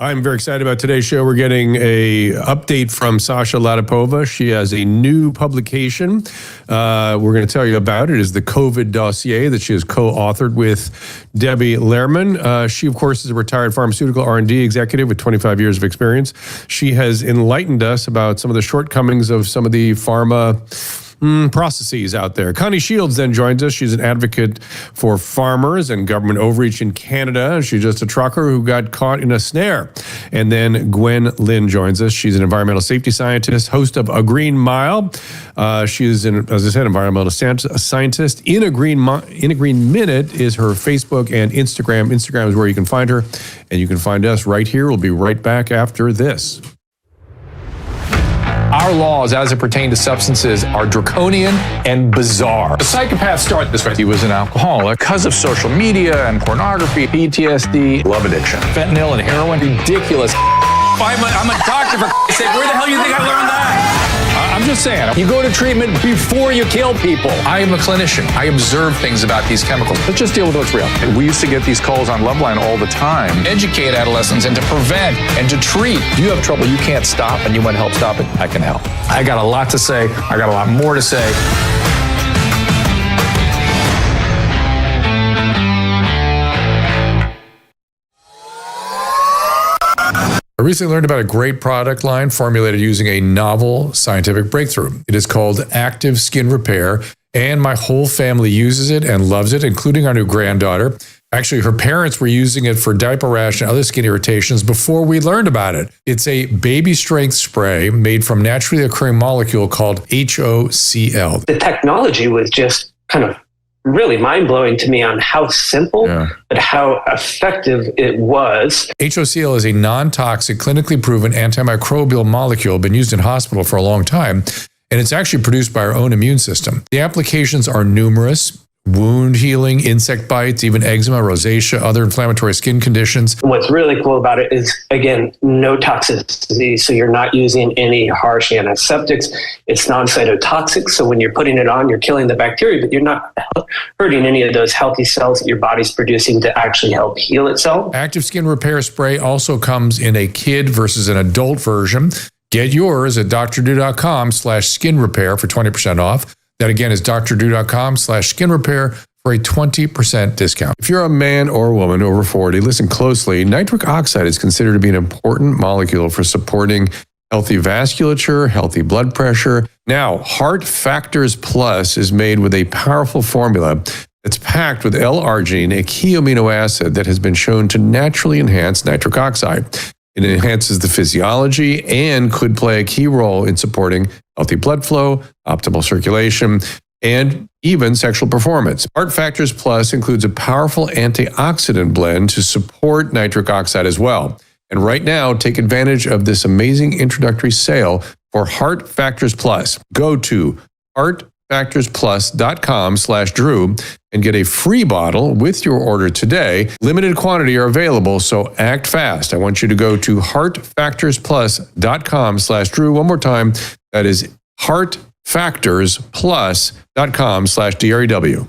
I'm very excited about today's show. We're getting a update from Sasha Latypova. She has a new publication. We're going to tell you about it. Is the COVID Dossier that she has co-authored with Debbie Lehrman. She, of course, is a retired pharmaceutical R&D executive with 25 years of experience. She has enlightened us about some of the shortcomings of some of the pharma processes out there. Connie Shields then joins us. She's an advocate for farmers and government overreach in Canada. She's just a trucker who got caught in a snare. And then Gwen Lynn joins us. She's an environmental safety scientist, host of A Green Mile. She is, as I said, environmental scientist. In a Green Minute is her Facebook and Instagram. Instagram is where you can find her, and you can find us right here. We'll be right back after this. Our laws as it pertains to substances are draconian and bizarre. The psychopaths start this way. He was an alcoholic because of social media and pornography, PTSD, love addiction, fentanyl and heroin. Ridiculous. I'm a doctor, for sake. Where the hell do you think I learned that? I'm just saying, you go to treatment before you kill people. I am a clinician. I observe things about these chemicals. Let's just deal with what's real. We used to get these calls on Loveline all the time. Educate adolescents and to prevent and to treat. If you have trouble you can't stop and you want help stop it, I can help. I got a lot to say. I got a lot more to say. I recently learned about a great product line formulated using a novel scientific breakthrough. It is called Active Skin Repair, and my whole family uses it and loves it, including our new granddaughter. Actually, her parents were using it for diaper rash and other skin irritations before we learned about it. It's a baby-strength spray made from naturally occurring molecule called HOCl. The technology was just kind of really mind-blowing to me on how simple, but how effective it was. HOCl is a non-toxic, clinically proven antimicrobial molecule, been used in hospital for a long time, and it's actually produced by our own immune system. The applications are numerous: wound healing, insect bites, even eczema, rosacea, other inflammatory skin conditions. What's really cool about it is, again, no toxicity. So you're not using any harsh antiseptics. It's non-cytotoxic. So when you're putting it on, you're killing the bacteria, but you're not hurting any of those healthy cells that your body's producing to actually help heal itself. Active Skin Repair Spray also comes in a kid versus an adult version. Get yours at drdrew.com/skin repair for 20% off. That again is drdrew.com/skin repair for a 20% discount. If you're a man or a woman over 40, listen closely. Nitric oxide is considered to be an important molecule for supporting healthy vasculature, healthy blood pressure. Now, Heart Factors Plus is made with a powerful formula that's packed with L-arginine, a key amino acid that has been shown to naturally enhance nitric oxide. It enhances the physiology and could play a key role in supporting healthy blood flow, optimal circulation, and even sexual performance. Heart Factors Plus includes a powerful antioxidant blend to support nitric oxide as well. And right now, take advantage of this amazing introductory sale for Heart Factors Plus. Go to heartfactorsplus.com/Drew and get a free bottle with your order today. Limited quantity are available, so act fast. I want you to go to heartfactorsplus.com/Drew. One more time, that is heartfactorsplus.com/DREW.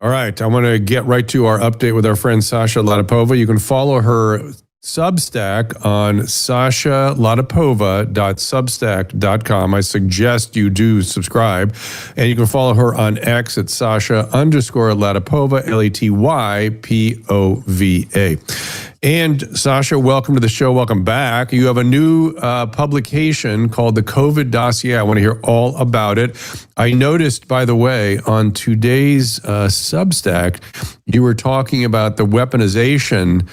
All right, I want to get right to our update with our friend Sasha Latypova. You can follow her Substack on sashalatypova.substack.com. I suggest you do subscribe. And you can follow her on X at Sasha_Latypova, Latypova. And Sasha, welcome to the show. Welcome back. You have a new publication called the COVID Dossier. I want to hear all about it. I noticed, by the way, on today's Substack, you were talking about the weaponization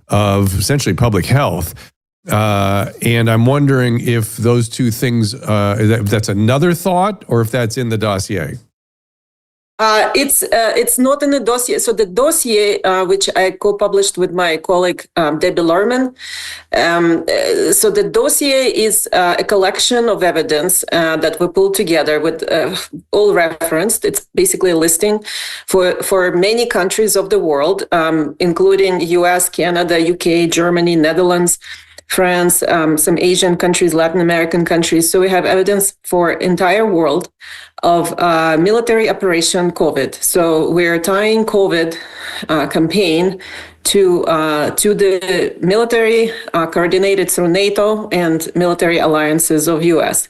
of essentially public health. And I'm wondering if those two things, if that's another thought or if that's in the dossier. It's not in the dossier. So the dossier, which I co-published with my colleague Debbie Lehrman. So the dossier is a collection of evidence that we pulled together with all referenced. It's basically a listing for many countries of the world, including US, Canada, UK, Germany, Netherlands, France, some Asian countries, Latin American countries. So we have evidence for entire world of military operation COVID. So we're tying COVID campaign to the military coordinated through NATO and military alliances of U.S.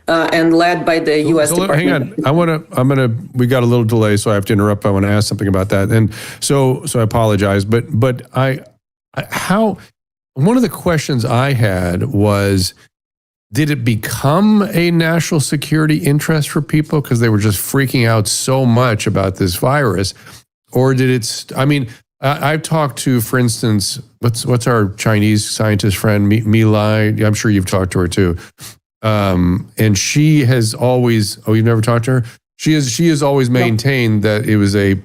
And led by the U.S. Department. Hang on. We got a little delay, so I have to interrupt. I want to ask something about that, and so I apologize. But one of the questions I had was, did it become a national security interest for people because they were just freaking out so much about this virus, or did it? I mean, I've talked to, for instance, what's our Chinese scientist friend, Mi Lai? I'm sure you've talked to her too. And she has always, you've never talked to her? She has always maintained that it was a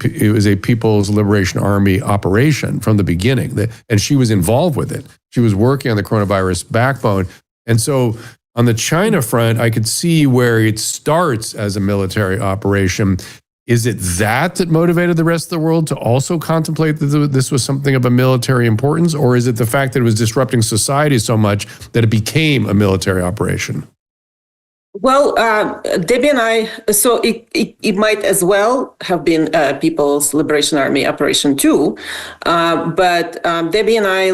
People's Liberation Army operation from the beginning, and she was involved with it. She was working on the coronavirus backbone. And so on the China front, I could see where it starts as a military operation. Is it that motivated the rest of the world to also contemplate that this was something of a military importance? Or is it the fact that it was disrupting society so much that it became a military operation? Well, Debbie and I, so it might as well have been People's Liberation Army operation too, but Debbie and I,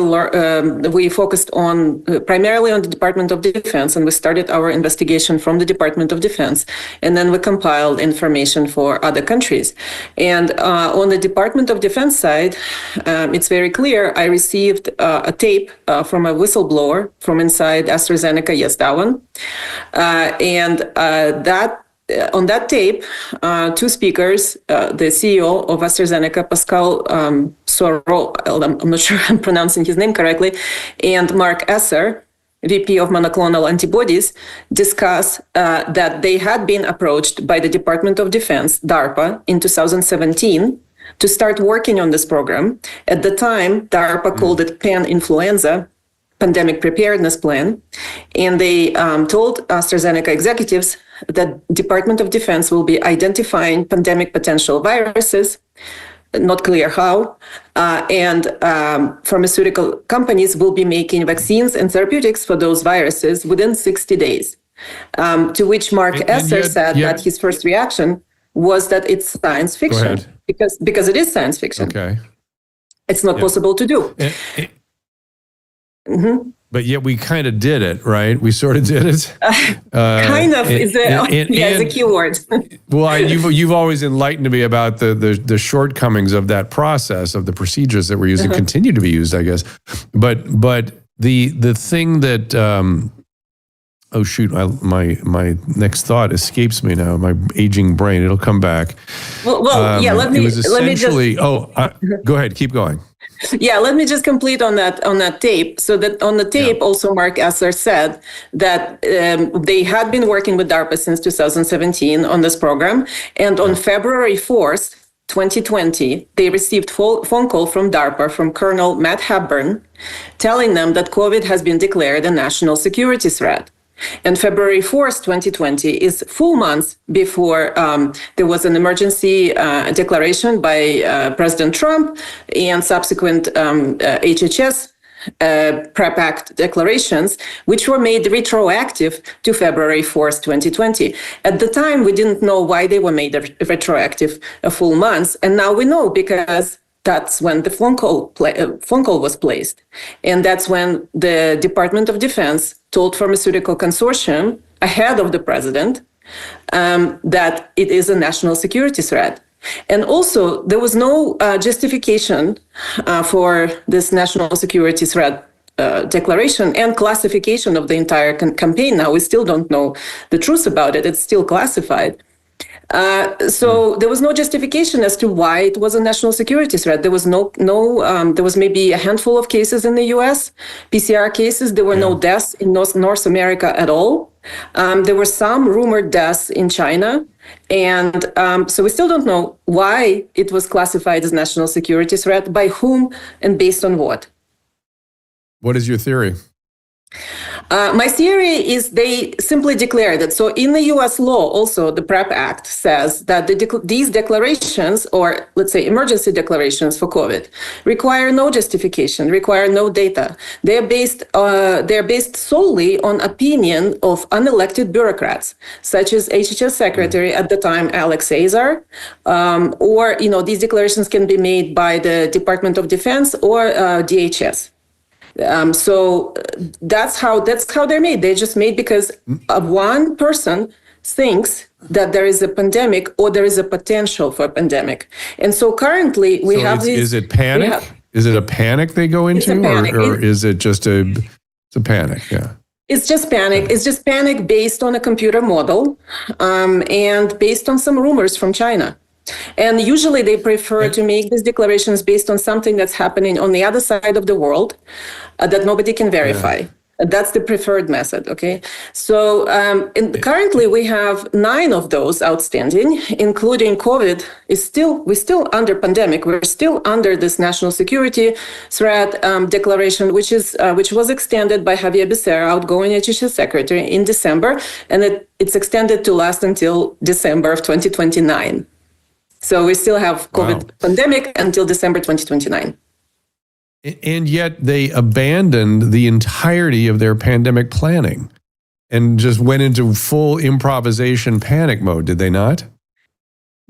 we focused on primarily on the Department of Defense, and we started our investigation from the Department of Defense, and then we compiled information for other countries. And on the Department of Defense side, it's very clear. I received a tape from a whistleblower from inside AstraZeneca, yes, that one. And on that tape, two speakers, the CEO of AstraZeneca, Pascal Soro, I'm not sure I'm pronouncing his name correctly, and Mark Esser, VP of monoclonal antibodies, discuss that they had been approached by the Department of Defense, DARPA, in 2017 to start working on this program. At the time, DARPA called it pan-influenza pandemic preparedness plan, and they told AstraZeneca executives that Department of Defense will be identifying pandemic potential viruses, not clear how, and pharmaceutical companies will be making vaccines and therapeutics for those viruses within 60 days. To which Mark Esser said that his first reaction was that it's science fiction, because it is science fiction. Okay. It's not possible to do. Mm-hmm. But yet we kind of did it, right? We sort of did it. Kind of is a key word. Well, you've always enlightened me about the shortcomings of that process, of the procedures that were used and continue to be used, I guess. But the thing that oh shoot, my next thought escapes me now. My aging brain, it'll come back. Well, yeah. Let me just. Go ahead, keep going. Yeah, let me just complete on that tape. So that on the tape, also Mark Esser said that they had been working with DARPA since 2017 on this program, and on February 4th, 2020, they received phone call from DARPA from Colonel Matt Hepburn, telling them that COVID has been declared a national security threat. And February 4th, 2020 is full months before there was an emergency declaration by President Trump and subsequent HHS PrEP Act declarations, which were made retroactive to February 4th, 2020. At the time, we didn't know why they were made retroactive a full month. And now we know, because that's when the phone call was placed. And that's when the Department of Defense told pharmaceutical consortium ahead of the president that it is a national security threat. And also, there was no justification for this national security threat declaration and classification of the entire campaign. Now, we still don't know the truth about it. It's still classified. So there was no justification as to why it was a national security threat. There was there was maybe a handful of cases in the U.S., PCR cases. There were no deaths in North America at all. There were some rumored deaths in China. And so we still don't know why it was classified as national security threat, by whom, and based on what. What is your theory? My theory is they simply declared it. So in the US law, also the PrEP Act says that these declarations, or let's say emergency declarations for COVID, require no justification, require no data. They're based solely on opinion of unelected bureaucrats, such as HHS Secretary at the time, Alex Azar, or these declarations can be made by the Department of Defense or DHS. So that's how they're made. They're just made because one person thinks that there is a pandemic or there is a potential for a pandemic. And so currently we have these. Is it panic? Is it a panic they go into, or is it just it's a panic? Yeah. It's just panic. It's just panic based on a computer model, and based on some rumors from China. And usually they prefer to make these declarations based on something that's happening on the other side of the world that nobody can verify. That's the preferred method, okay? So currently we have 9 of those outstanding, including COVID. We're still under pandemic. We're still under this national security threat declaration, which was extended by Javier Becerra, outgoing HHS Secretary, in December, and it's extended to last until December of 2029. So we still have COVID pandemic until December 2029. And yet they abandoned the entirety of their pandemic planning and just went into full improvisation panic mode, did they not?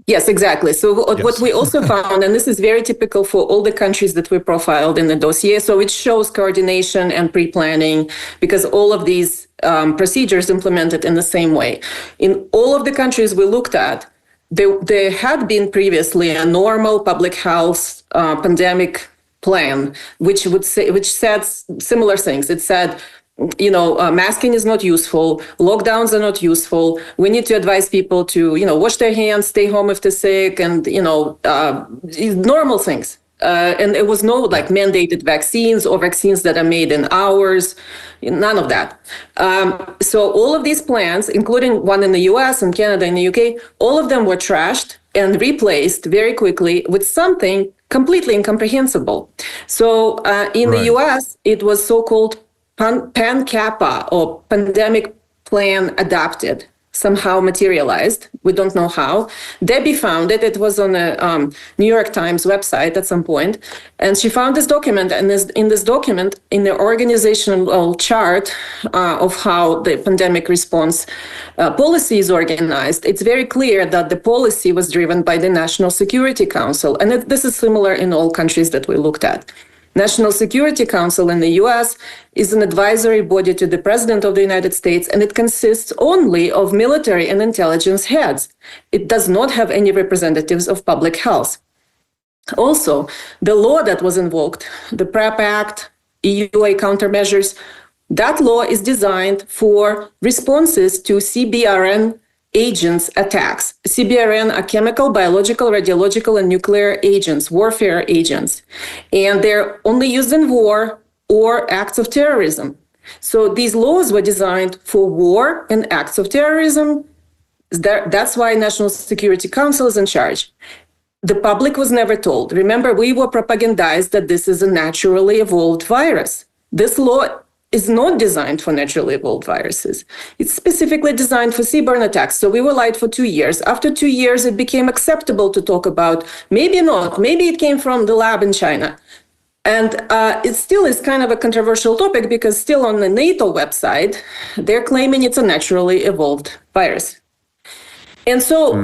Yes, exactly. So what we also found, and this is very typical for all the countries that we profiled in the dossier, so it shows coordination and pre-planning because all of these procedures implemented in the same way. In all of the countries we looked at, there had been previously a normal public health pandemic plan, which said similar things. It said, masking is not useful, lockdowns are not useful. We need to advise people to, wash their hands, stay home if they're sick, and normal things. And it was no mandated vaccines or vaccines that are made in hours, none of that. So all of these plans, including one in the US and Canada and the UK, all of them were trashed and replaced very quickly with something completely incomprehensible. So in the US, it was so-called PAN-CAPA, or Pandemic Plan Adapted, somehow materialized. We don't know how. Debbie found it. It was on a New York Times website at some point. And she found this document. And in this document, in the organizational chart of how the pandemic response policy is organized, it's very clear that the policy was driven by the National Security Council. And this is similar in all countries that we looked at. National Security Council in the US is an advisory body to the President of the United States, and it consists only of military and intelligence heads. It does not have any representatives of public health. Also, the law that was invoked, the PrEP Act, EUA countermeasures, that law is designed for responses to CBRN agents attacks. CBRN are chemical, biological, radiological, and nuclear agents, warfare agents. And they're only used in war or acts of terrorism. So these laws were designed for war and acts of terrorism. That's why National Security Council is in charge. The public was never told. Remember, we were propagandized that this is a naturally evolved virus. This law is not designed for naturally evolved viruses. It's specifically designed for seaborne attacks. So we were lied for 2 years. After 2 years, it became acceptable to talk about, maybe not, maybe it came from the lab in China. And it still is kind of a controversial topic because still on the NATO website, they're claiming it's a naturally evolved virus. And so,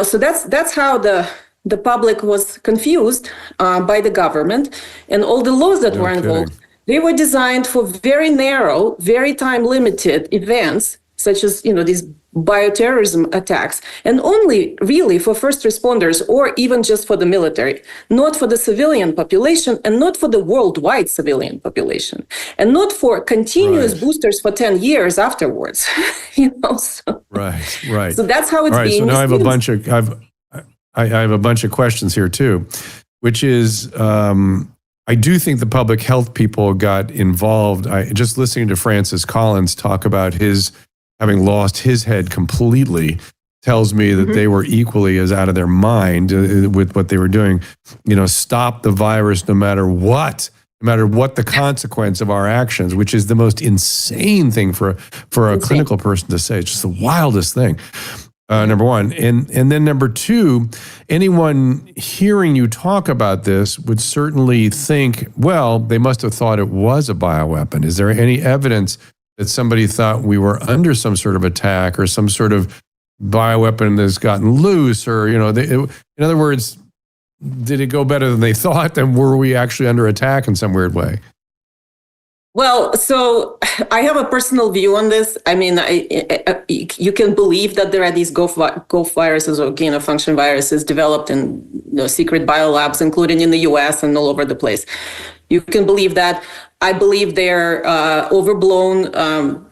so that's how the public was confused by the government, and all the laws that were invoked. They were designed for very narrow, very time-limited events, such as, these bioterrorism attacks, and only really for first responders or even just for the military, not for the civilian population and not for the worldwide civilian population, and not for continuous boosters for 10 years afterwards. So, right. So that's how it's being. So now I have a bunch of questions here too, which is, I do think the public health people got involved. Just listening to Francis Collins talk about his having lost his head completely tells me that they were equally as out of their mind with what they were doing. Stop the virus no matter what. no matter what the consequence of our actions, which is the most insane thing for a clinical person to say. It's just the wildest thing. Number one. And then number two, anyone hearing you talk about this would certainly think, well, they must have thought it was a bioweapon. Is there any evidence that somebody thought we were under some sort of attack or some sort of bioweapon that's gotten loose, or, in other words, did it go better than they thought? And were we actually under attack in some weird way? Well, so I have a personal view on this. I mean, you can believe that there are these Gulf viruses or gain-of-function viruses developed in secret biolabs, including in the US and all over the place. You can believe that. I believe they're overblown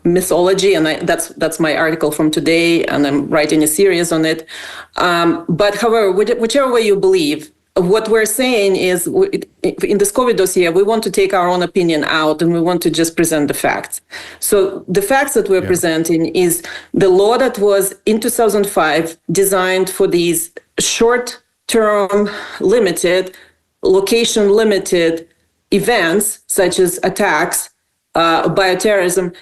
mythology, and that's my article from today, and I'm writing a series on it. But however, whichever way you believe, what we're saying is, in this COVID dossier, we want to take our own opinion out and we want to just present the facts. So the facts that we're presenting is the law that was in 2005 designed for these short-term, limited, location-limited events, such as attacks, bioterrorism,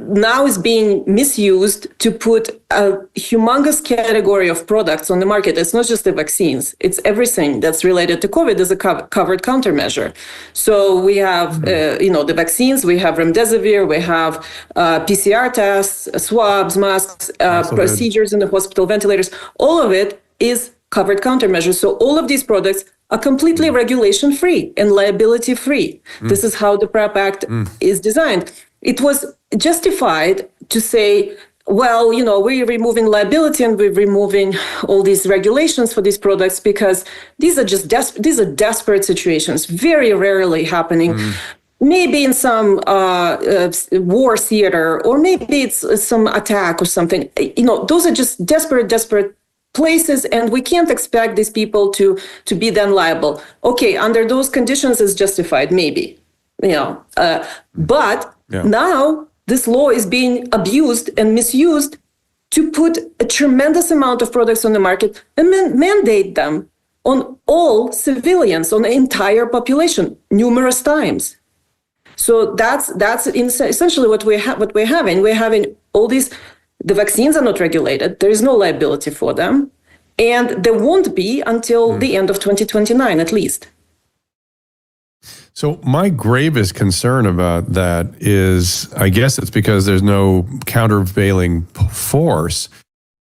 now is being misused to put a humongous category of products on the market. It's not just the vaccines. It's everything that's related to COVID as a covered countermeasure. So we have, the vaccines, we have remdesivir, we have PCR tests, swabs, masks, procedures in the hospital, ventilators. All of it is covered countermeasures. So all of these products are completely regulation-free and liability-free. This is how the PrEP Act is designed. It was justified to say, well, we're removing liability and we're removing all these regulations for these products because these are just desperate situations, very rarely happening. Maybe in some war theater, or maybe it's some attack or something. Those are just desperate places, and we can't expect these people to be then liable. Okay, under those conditions, it's justified, maybe. But now this law is being abused and misused to put a tremendous amount of products on the market and mandate them on all civilians, on the entire population, numerous times. So that's essentially what we're having. We're having all these. The vaccines are not regulated. There is no liability for them, and there won't be until the end of 2029 at least. So my gravest concern about that is, I guess it's because there's no countervailing force,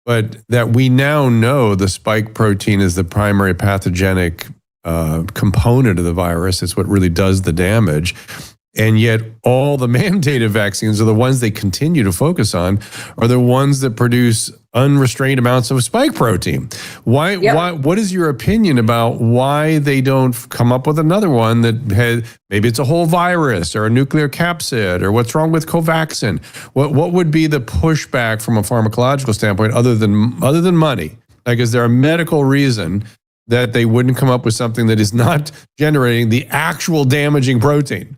but that we now know the spike protein is the primary pathogenic component of the virus. It's what really does the damage. And yet all the mandated vaccines are the ones they continue to focus on, are the ones that produce unrestrained amounts of spike protein. Why? What is your opinion about why they don't come up with another one that had, maybe it's a whole virus or a nuclear capsid, or what's wrong with Covaxin? What would be the pushback from a pharmacological standpoint other than money? Like, is there a medical reason that they wouldn't come up with something that is not generating the actual damaging protein?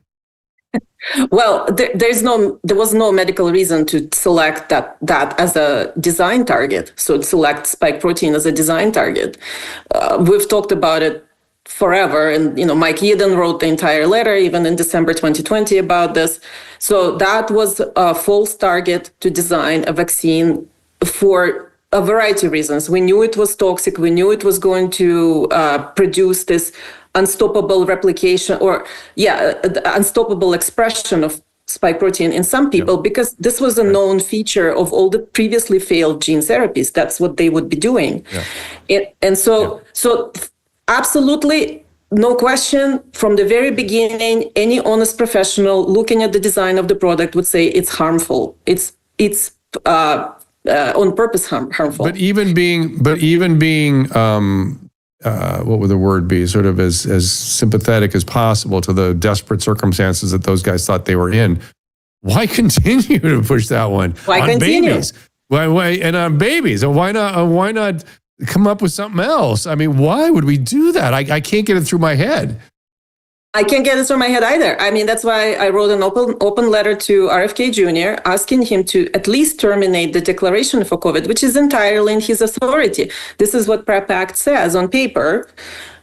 Well, there was no medical reason to select that as a design target. So to select spike protein as a design target. We've talked about it forever, and Mike Yeadon wrote the entire letter, even in December 2020, about this. So that was a false target to design a vaccine for a variety of reasons. We knew it was toxic. We knew it was going to produce this unstoppable replication, unstoppable expression of spike protein in some people, because this was a known feature of all the previously failed gene therapies. That's what they would be doing. So absolutely, no question, from the very beginning, any honest professional looking at the design of the product would say it's harmful. It's on purpose harmful. But even being what would the word be? Sort of as sympathetic as possible to the desperate circumstances that those guys thought they were in. Why continue to push that one? Why on continue? Babies? Why and on babies? And why not come up with something else? I mean, why would we do that? I can't get it through my head. I can't get it through my head either. I mean, that's why I wrote an open letter to RFK Jr. asking him to at least terminate the declaration for COVID, which is entirely in his authority. This is what PrEP Act says on paper.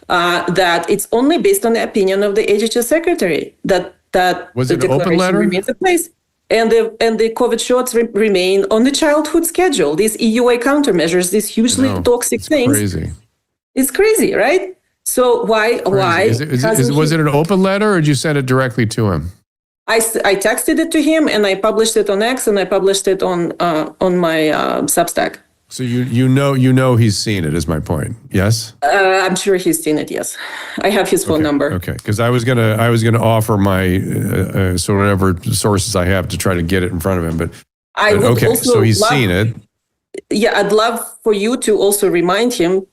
that it's only based on the opinion of the HHS secretary that Was the it an open declaration letter? remains in place. And the COVID shots remain on the childhood schedule. These EUA countermeasures, these hugely toxic it's things. Crazy. It's crazy, right? So why? Was it an open letter, or did you send it directly to him? I texted it to him, and I published it on X, and I published it on my Substack. So you know he's seen it, is my point. Yes. I'm sure he's seen it. Yes, I have his phone number. Okay, because I was gonna offer my so whatever sources I have to try to get it in front of him, but I would okay, also so he's love- seen it. Yeah, I'd love for you to also remind him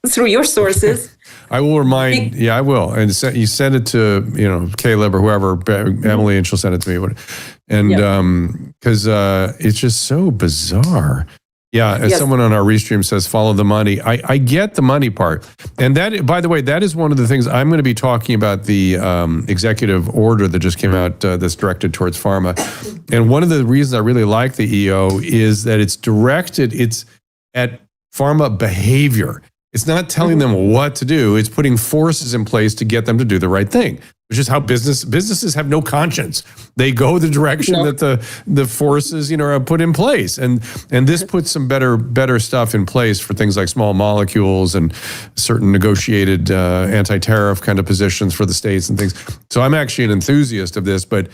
through your sources. I will remind. Yeah, I will. And you send it to Caleb or whoever, Emily, and she'll send it to me. And because it's just so bizarre. Yeah, as someone on our restream says, follow the money. I get the money part. And that, by the way, that is one of the things I'm going to be talking about, the executive order that just came out that's directed towards pharma. And one of the reasons I really like the EO is that it's at pharma behavior. It's not telling them what to do. It's putting forces in place to get them to do the right thing, which is how businesses have no conscience. They go the direction that the forces, are put in place. And this puts some better stuff in place for things like small molecules and certain negotiated anti-tariff kind of positions for the states and things. So I'm actually an enthusiast of this, but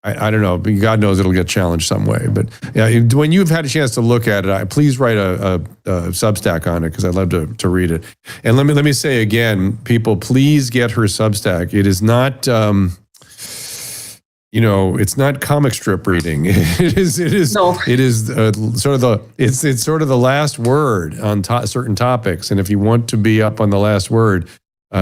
I don't know. God knows it'll get challenged some way. But yeah, when you've had a chance to look at it, please write a Substack on it, because I'd love to read it. And let me say again, people, please get her Substack. It is not, it's not comic strip reading. It is sort of the last word on certain topics. And if you want to be up on the last word,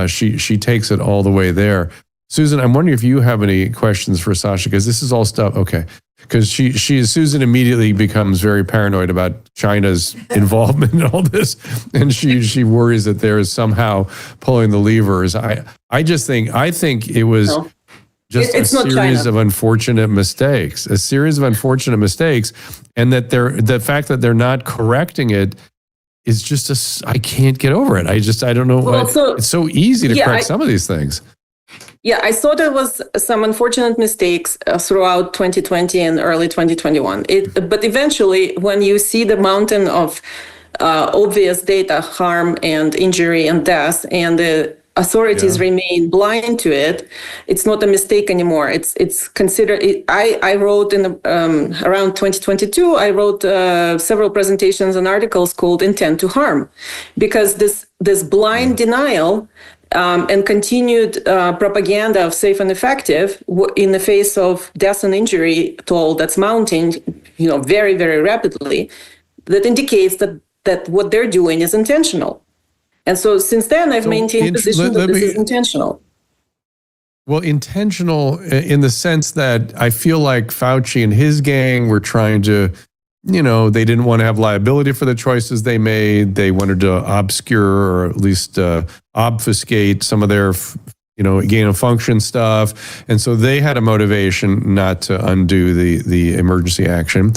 she takes it all the way there. Susan, I'm wondering if you have any questions for Sasha, because this is all stuff. Okay, because Susan immediately becomes very paranoid about China's involvement in all this, and she worries that there is somehow pulling the levers. I think it was just a series of unfortunate mistakes, and that the fact that they're not correcting it is just I can't get over it. I don't know. It's so easy to correct some of these things. Yeah, I saw there was some unfortunate mistakes throughout 2020 and early 2021. But eventually, when you see the mountain of obvious data, harm and injury and death, and the authorities remain blind to it, it's not a mistake anymore. It's considered. I wrote in around 2022. I wrote several presentations and articles called "Intent to Harm," because this blind denial. And continued propaganda of safe and effective in the face of death and injury toll that's mounting, very, very rapidly, that indicates that what they're doing is intentional. And so since then, I've maintained the position that this is intentional. Well, intentional in the sense that I feel like Fauci and his gang were trying to, they didn't want to have liability for the choices they made. They wanted to obscure or at least obfuscate some of their, gain of function stuff. And so they had a motivation not to undo the emergency action.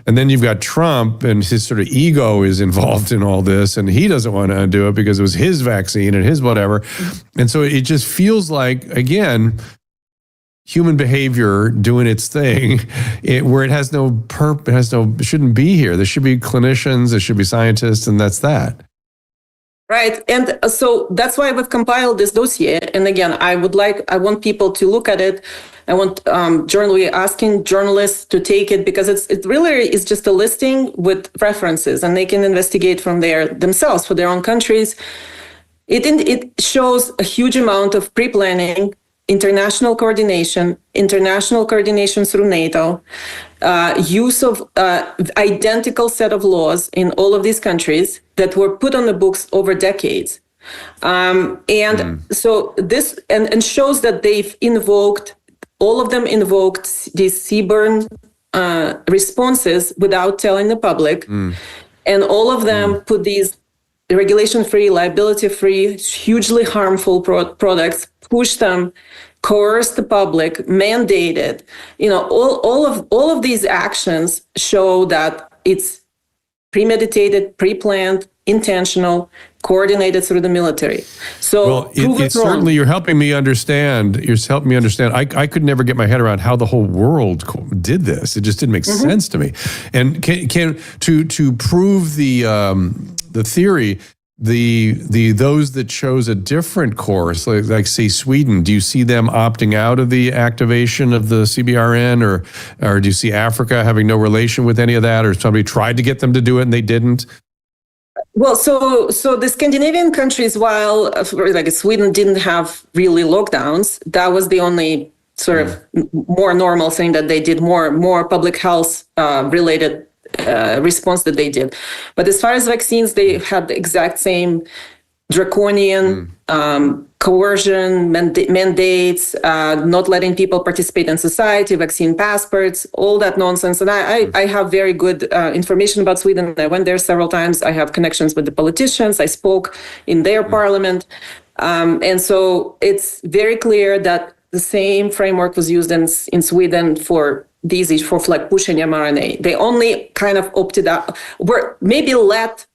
And then you've got Trump, and his sort of ego is involved in all this, and he doesn't want to undo it because it was his vaccine and his whatever. And so it just feels like, again, human behavior doing its thing, where it has no purpose, it shouldn't be here. There should be clinicians, there should be scientists, and that's that. Right. And so that's why we've compiled this dossier. And again, I want people to look at it. I want we're asking journalists to take it, because it really is just a listing with references, and they can investigate from there themselves for their own countries. It shows a huge amount of pre-planning, international coordination through NATO, use of identical set of laws in all of these countries that were put on the books over decades. So this and shows that all of them invoked these CBRN responses without telling the public. And all of them put these regulation-free, liability-free, hugely harmful products, push them, coerce the public, mandated. All of these actions show that it's premeditated, pre-planned, intentional, coordinated through the military. So Well, it certainly, you're helping me understand. I could never get my head around how the whole world did this. It just didn't make sense to me. And to prove the theory, those that chose a different course, like say Sweden, do you see them opting out of the activation of the CBRN, or do you see Africa having no relation with any of that, or somebody tried to get them to do it and they didn't? Well, so the Scandinavian countries, while like Sweden didn't have really lockdowns, that was the only sort of more normal thing that they did, more public health related response that they did. But as far as vaccines, they had the exact same draconian coercion, mandates, not letting people participate in society, vaccine passports, all that nonsense. And I have very good information about Sweden. I went there several times. I have connections with the politicians. I spoke in their parliament. And so it's very clear that the same framework was used in Sweden for these issues, for like pushing mRNA. They only kind of opted out, were maybe let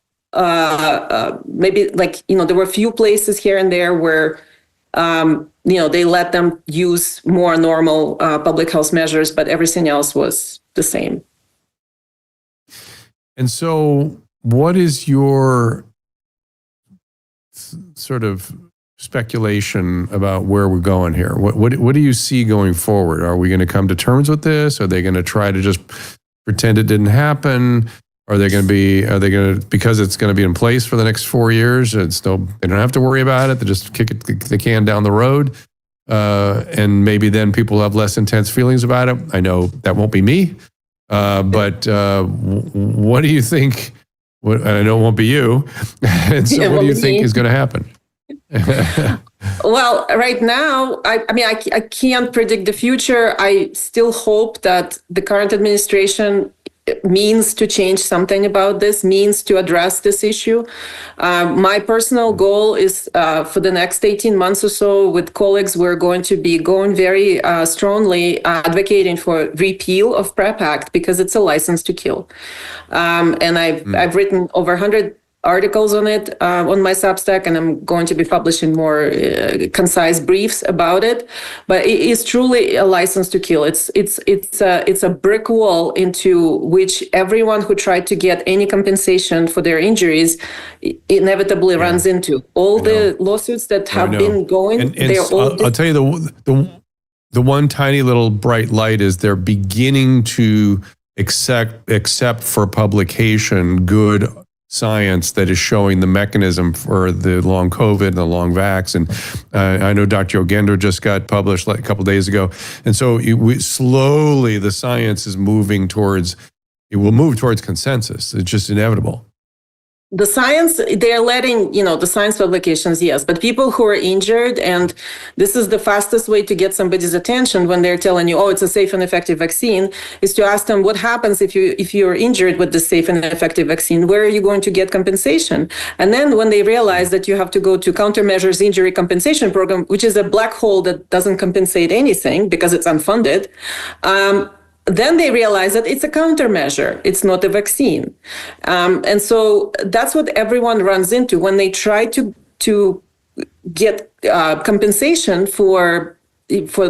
maybe like, there were a few places here and there where, they let them use more normal public health measures, but everything else was the same. And so what is your sort of speculation about where we're going here? What do you see going forward? Are we going to come to terms with this? Are they going to try to just pretend it didn't happen? Are they going to, because it's going to be in place for the next 4 years, they don't have to worry about it. They just kick the can down the road. And maybe then people have less intense feelings about it. I know that won't be me. But what do you think? And I know it won't be you. And so what do you think is going to happen? Well, right now, I can't predict the future. I still hope that the current administration means to change something about this, means to address this issue. My personal goal is for the next 18 months or so with colleagues, we're going to be going very strongly advocating for repeal of PrEP Act because it's a license to kill. And I've written over 100 articles on it on my Substack, and I'm going to be publishing more concise briefs about it. But it is truly a license to kill. It's a brick wall into which everyone who tried to get any compensation for their injuries inevitably runs into. All the lawsuits that have been going, I'll tell you the one tiny little bright light is they're beginning to accept for publication good science that is showing the mechanism for the long COVID and the long vax. And I know Dr. Ogendo just got published like a couple of days ago. And so slowly the science is moving towards consensus. It's just inevitable. The science, they're letting, the science publications, yes, but people who are injured, and this is the fastest way to get somebody's attention when they're telling you, oh, it's a safe and effective vaccine, is to ask them what happens if you're injured with the safe and effective vaccine, where are you going to get compensation? And then when they realize that you have to go to Countermeasures Injury Compensation Program, which is a black hole that doesn't compensate anything because it's unfunded, then they realize that it's a countermeasure. It's not a vaccine. And so that's what everyone runs into when they try to get compensation for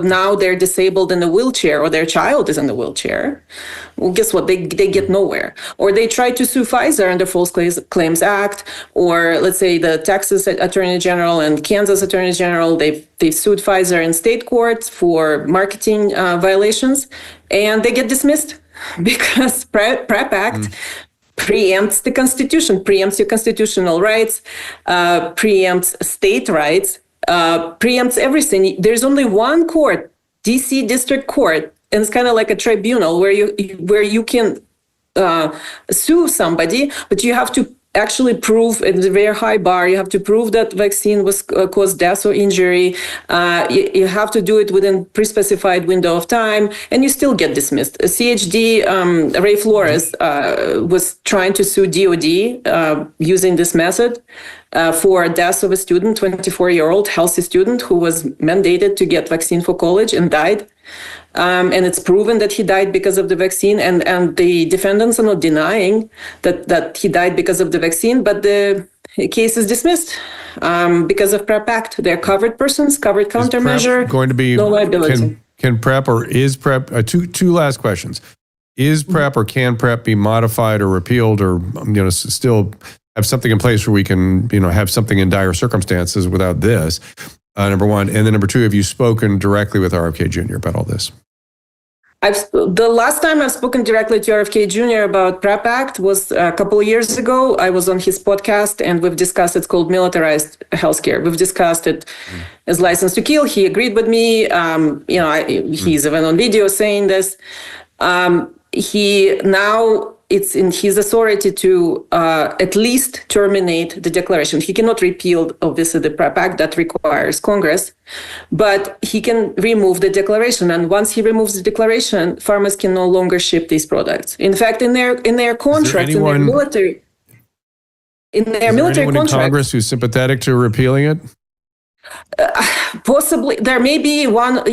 now they're disabled in a wheelchair or their child is in a wheelchair. Well, guess what? They get nowhere. Or they try to sue Pfizer under False Claims Act, or let's say the Texas Attorney General and Kansas Attorney General, they've sued Pfizer in state court for marketing violations, and they get dismissed because PrEP Act preempts the Constitution, preempts your constitutional rights, preempts state rights, preempts everything. There's only one court, DC District Court, and it's kind of like a tribunal where you can sue somebody, but you have to actually prove, it's a very high bar, you have to prove that vaccine was caused death or injury. You have to do it within pre-specified window of time, and you still get dismissed. CHD, Ray Flores was trying to sue DOD using this method for death of a student, 24-year-old healthy student who was mandated to get vaccine for college and died. And it's proven that he died because of the vaccine, and the defendants are not denying that he died because of the vaccine, but the case is dismissed because of PrEP Act. They're covered persons, covered countermeasure, going to be no liability. Can PrEP or is PrEP, two last questions. Is PrEP or can PrEP be modified or repealed or, still have something in place where we can, have something in dire circumstances without this? Number one. And then number two, have you spoken directly with RFK Jr. about all this? The last time I've spoken directly to RFK Jr. about PrEP Act was a couple of years ago. I was on his podcast and we've discussed, it's called militarized healthcare. We've discussed it as license to kill. He agreed with me. He's even on video saying this. It's in his authority to at least terminate the declaration. He cannot repeal, obviously, the PrEP Act that requires Congress, but he can remove the declaration. And once he removes the declaration, farmers can no longer ship these products. In fact, in their contracts, in their military anyone contracts, in Congress who's sympathetic to repealing it? Possibly there may be one.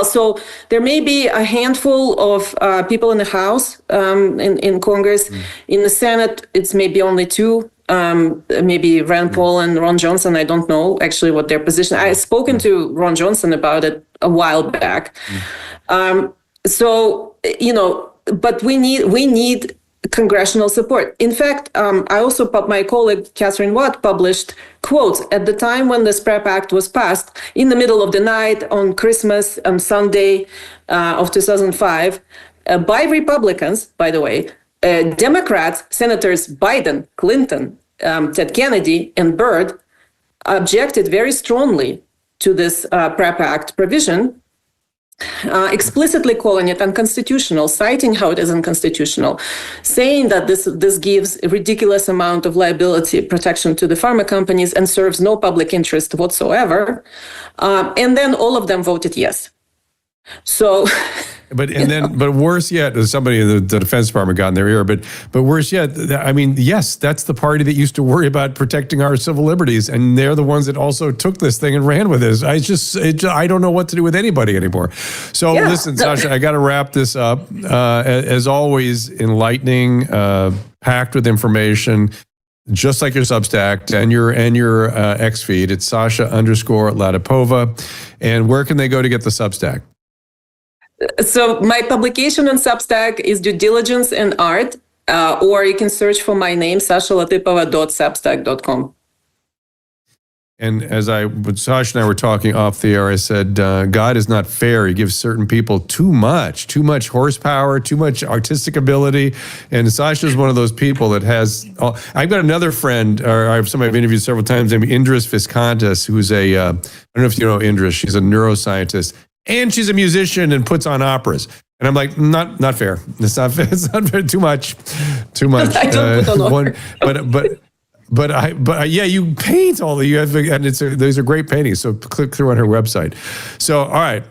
So there may be a handful of people in the House, in Congress. In the Senate, it's maybe only two. Maybe Rand Paul and Ron Johnson. I don't know actually what their position. I've spoken to Ron Johnson about it a while back. But we need congressional support. In fact, my colleague Catherine Watt published quotes at the time when the PrEP Act was passed in the middle of the night on Christmas Sunday of 2005 by Republicans, by the way, Democrats, Senators Biden, Clinton, Ted Kennedy, and Byrd objected very strongly to this PrEP Act provision, explicitly calling it unconstitutional, citing how it is unconstitutional, saying that this gives a ridiculous amount of liability protection to the pharma companies and serves no public interest whatsoever. And then all of them voted yes. So... But worse yet, somebody in the Defense Department got in their ear. But worse yet, yes, that's the party that used to worry about protecting our civil liberties, and they're the ones that also took this thing and ran with it. I don't know what to do with anybody anymore. So listen, Sasha, I got to wrap this up. As always, enlightening, packed with information. Just like your Substack and your X feed, it's Sasha_Latypova. And where can they go to get the Substack? So my publication on Substack is Due Diligence and Art, or you can search for my name, sashalatypova.substack.com. And when Sasha and I were talking off the air, I said, God is not fair. He gives certain people too much horsepower, too much artistic ability. And Sasha is one of those people that has, I've got another friend, or I have somebody I've interviewed several times, named Indris Viscontas, who's I don't know if you know Indris, she's a neuroscientist. And she's a musician and puts on operas. And I'm like, not fair. It's not fair. It's not fair. Too much. I don't put on But you paint all the, and those are great paintings. So click through on her website. So, all right.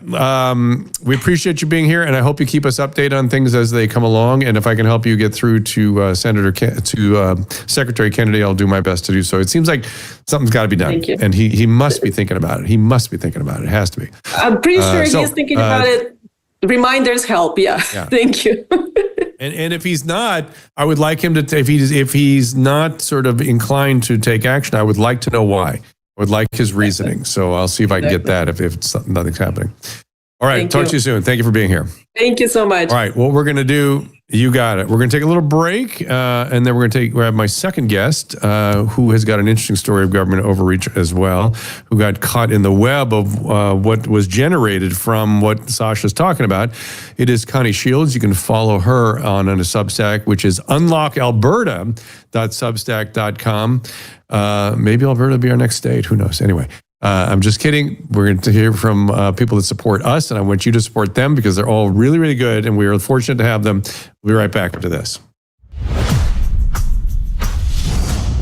We appreciate you being here, and I hope you keep us updated on things as they come along. And if I can help you get through to Secretary Kennedy, I'll do my best to do so. It seems like something's got to be done. Thank you. And he must be thinking about it. He must be thinking about it. It has to be. I'm pretty sure he's thinking about it. Reminders help. Yeah. Thank you. And if he's not, I would like him to, if he's not sort of inclined to take action, I would like to know why. I would like his reasoning. So I'll see if I can get that if nothing's happening. All right. Talk to you soon. Thank you for being here. Thank you so much. All right. What we're going to do, you got it. We're going to take a little break, and then we're going to have my second guest, who has got an interesting story of government overreach as well, who got caught in the web of what was generated from what Sasha's talking about. It is Connie Shields. You can follow her on a Substack, which is unlockalberta.substack.com. Maybe Alberta will be our next state. Who knows? Anyway. I'm just kidding. We're going to hear from people that support us, and I want you to support them because they're all really, really good, and we are fortunate to have them. We'll be right back after this.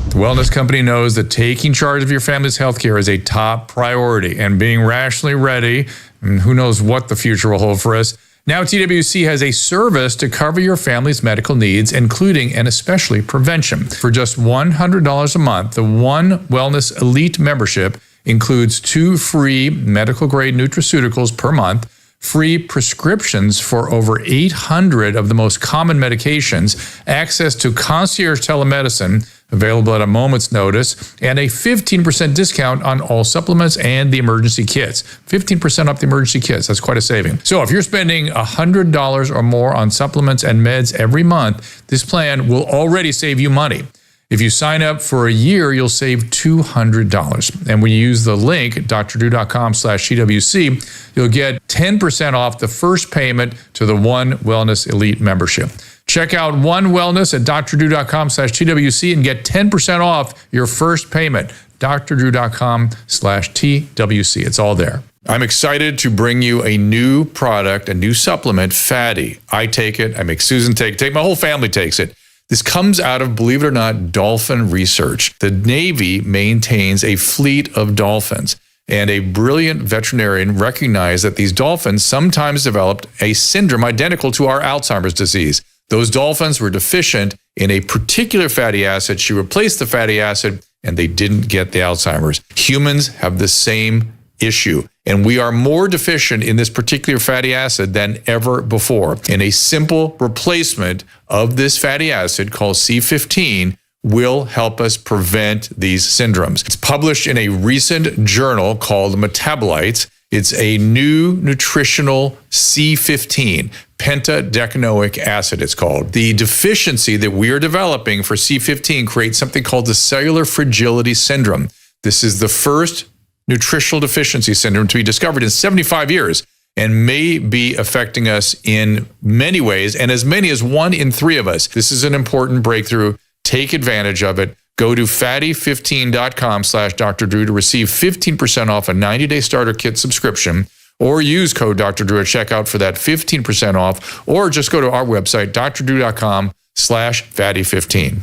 The wellness company knows that taking charge of your family's healthcare is a top priority, and being rationally ready, and who knows what the future will hold for us. Now, TWC has a service to cover your family's medical needs, including and especially prevention. For just $100 a month, the One Wellness Elite membership includes 2 free medical-grade nutraceuticals per month, free prescriptions for over 800 of the most common medications, access to concierge telemedicine available at a moment's notice, and a 15% discount on all supplements and the emergency kits. 15% off the emergency kits. That's quite a saving. So if you're spending $100 or more on supplements and meds every month, this plan will already save you money. If you sign up for a year, you'll save $200. And when you use the link, drdrew.com/CWC, you'll get 10% off the first payment to the One Wellness Elite membership. Check out One Wellness at drdrew.com/TWC and get 10% off your first payment. drdrew.com/TWC. It's all there. I'm excited to bring you a new product, a new supplement, Fatty. I take it. I make Susan take it. My whole family takes it. This comes out of, believe it or not, dolphin research. The Navy maintains a fleet of dolphins, and a brilliant veterinarian recognized that these dolphins sometimes developed a syndrome identical to our Alzheimer's disease. Those dolphins were deficient in a particular fatty acid. She replaced the fatty acid, and they didn't get the Alzheimer's. Humans have the same issue, and we are more deficient in this particular fatty acid than ever before. And a simple replacement of this fatty acid called C15 will help us prevent these syndromes. It's published in a recent journal called Metabolites. It's a new nutritional C15, pentadecanoic acid, it's called. The deficiency that we are developing for C15 creates something called the cellular fragility syndrome. This is the first nutritional deficiency syndrome to be discovered in 75 years and may be affecting us in many ways, and as many as 1 in 3 of us. This is an important breakthrough. Take advantage of it. Go to fatty15.com/Dr. Drew to receive 15% off a 90-day starter kit subscription, or use code Dr. Drew at checkout for that 15% off, or just go to our website, drdrew.com/fatty15.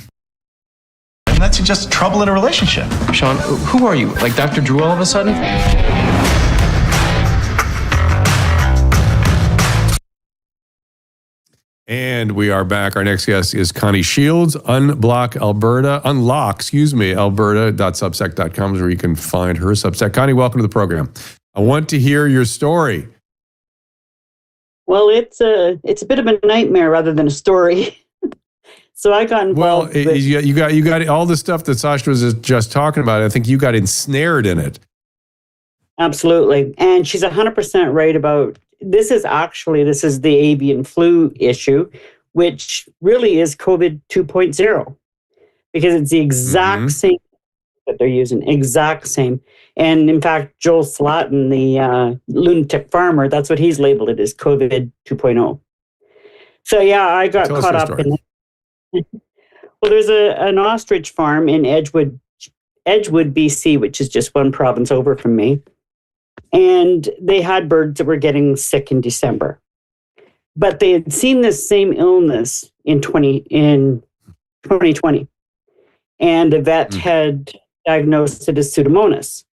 And that's just trouble in a relationship. Sean, who are you? Like Dr. Drew all of a sudden? And we are back. Our next guest is Connie Shields, Alberta.subsec.com is where you can find her Substack. Connie, welcome to the program. I want to hear your story. Well, it's a bit of a nightmare rather than a story. So I got involved. Well, you got all the stuff that Sasha was just talking about. I think you got ensnared in it. Absolutely. And she's 100% right about this is the avian flu issue, which really is COVID 2.0, because it's the exact same that they're using, exact same. And in fact, Joel Slatin, the lunatic farmer, that's what he's labeled it as, COVID 2.0. So yeah, I got caught up in it. Well, there's an ostrich farm in Edgewood, BC, which is just one province over from me. And they had birds that were getting sick in December. But they had seen this same illness in 2020. And a vet had diagnosed it as Pseudomonas.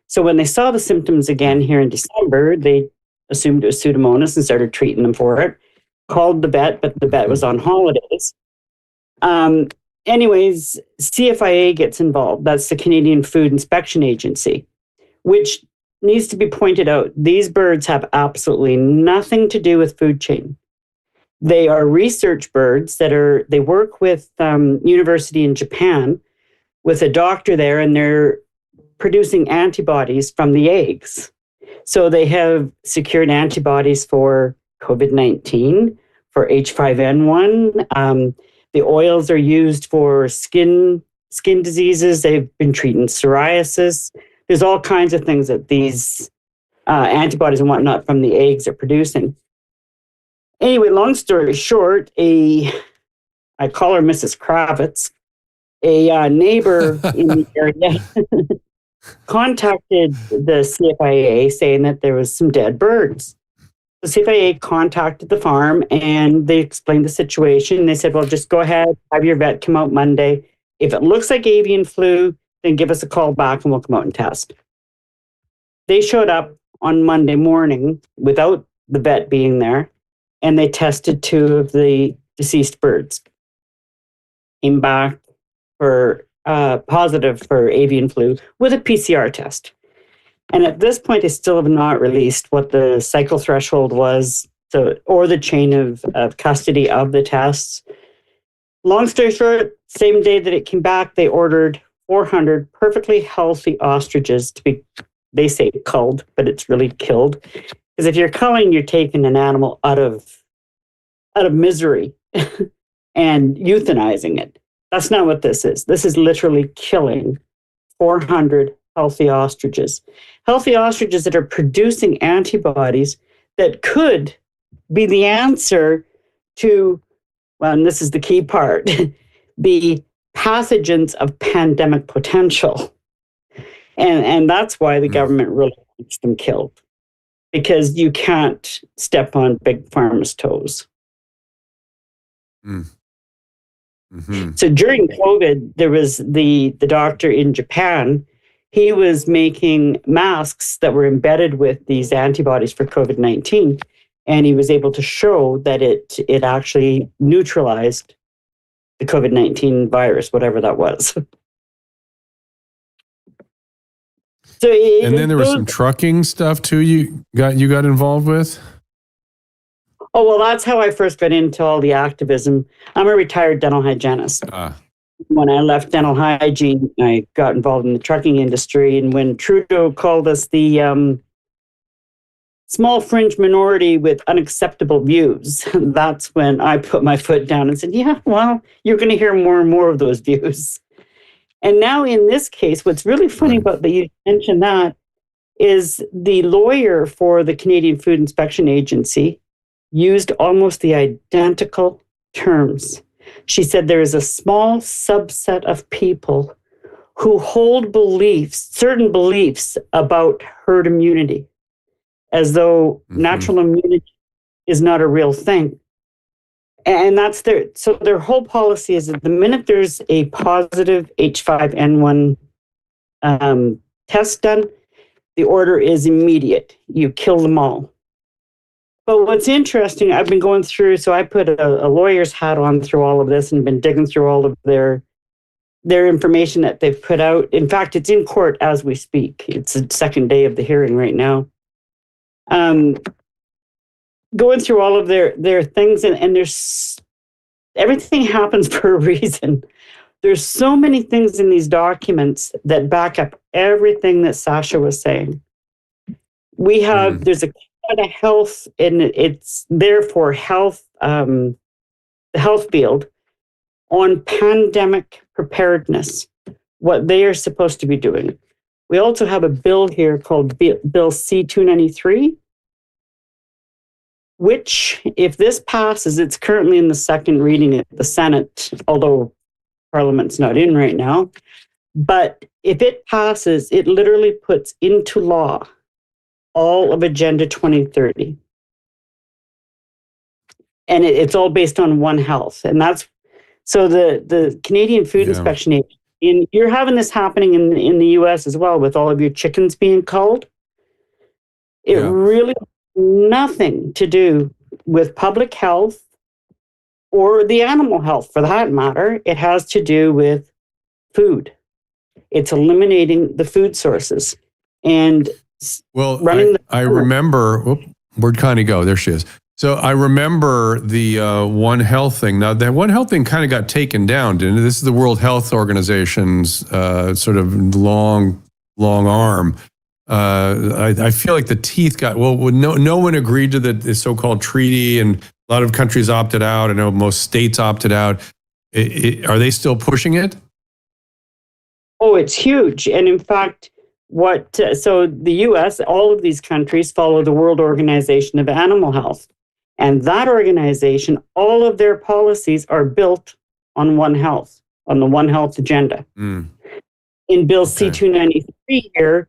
So when they saw the symptoms again here in December, they assumed it was Pseudomonas and started treating them for it. Called the vet, but the vet was on holidays. Anyways, CFIA gets involved. That's the Canadian Food Inspection Agency, which needs to be pointed out. These birds have absolutely nothing to do with food chain. They are research birds they work with university in Japan with a doctor there, and they're producing antibodies from the eggs. So they have secured antibodies for COVID-19, for H5N1. The oils are used for skin diseases. They've been treating psoriasis. There's all kinds of things that these antibodies and whatnot from the eggs are producing. Anyway, long story short, I call her Mrs. Kravitz, a neighbor in the area contacted the CFIA saying that there was some dead birds. The CFIA contacted the farm and they explained the situation. They said, well, just go ahead, have your vet come out Monday. If it looks like avian flu, then give us a call back and we'll come out and test. They showed up on Monday morning without the vet being there, and they tested 2 of the deceased birds. Came back for positive for avian flu with a PCR test. And at this point, they still have not released what the cycle threshold was, or the chain of custody of the tests. Long story short, same day that it came back, they ordered 400 perfectly healthy ostriches to be, they say culled, but it's really killed. Because if you're culling, you're taking an animal out of misery and euthanizing it. That's not what this is. This is literally killing 400 healthy ostriches. Healthy ostriches that are producing antibodies that could be the answer to, well, and this is the key part, the pathogens of pandemic potential. And that's why the government really wants them killed, because you can't step on Big Pharma's toes. So during COVID, there was the doctor in Japan. He was making masks that were embedded with these antibodies for COVID-19. And he was able to show that it actually neutralized the COVID-19 virus, whatever that was. And then there was some trucking stuff too you got involved with? Oh, well, that's how I first got into all the activism. I'm a retired dental hygienist. When I left dental hygiene, I got involved in the trucking industry. And when Trudeau called us the small fringe minority with unacceptable views, that's when I put my foot down and said, yeah, well, you're going to hear more and more of those views. And now in this case, what's really funny about that you mentioned that is the lawyer for the Canadian Food Inspection Agency used almost the identical terms. She said there is a small subset of people who hold beliefs, certain beliefs about herd immunity, as though natural immunity is not a real thing. And that's their whole policy is that the minute there's a positive H5N1 test done, the order is immediate. You kill them all. But what's interesting, I've been going through, so I put a lawyer's hat on through all of this and been digging through all of their information that they've put out. In fact, it's in court as we speak. It's the second day of the hearing right now. Going through all of their things, and there's everything happens for a reason. There's so many things in these documents that back up everything that Sasha was saying. We have, there's a Canada Health, and it's there for health, the health field on pandemic preparedness, what they are supposed to be doing. We also have a bill here called Bill C-293, which, if this passes, it's currently in the second reading at the Senate, although Parliament's not in right now. But if it passes, it literally puts into law all of Agenda 2030. And it's all based on One Health. And that's, so the Canadian Food Inspection Agency, and you're having this happening in the US as well, with all of your chickens being culled. It really nothing to do with public health or the animal health for that matter. It has to do with food. It's eliminating the food sources and running I remember, where'd Connie go? There she is. So I remember the One Health thing. Now, that One Health thing kind of got taken down, didn't it? This is the World Health Organization's sort of long arm. I feel like the teeth got, no one agreed to the so-called treaty, and a lot of countries opted out. I know most states opted out. Are they still pushing it? Oh, it's huge. And in fact, so the US, all of these countries follow the World Organization of Animal Health. And that organization, all of their policies are built on One Health, on the One Health agenda. In Bill C-293 here,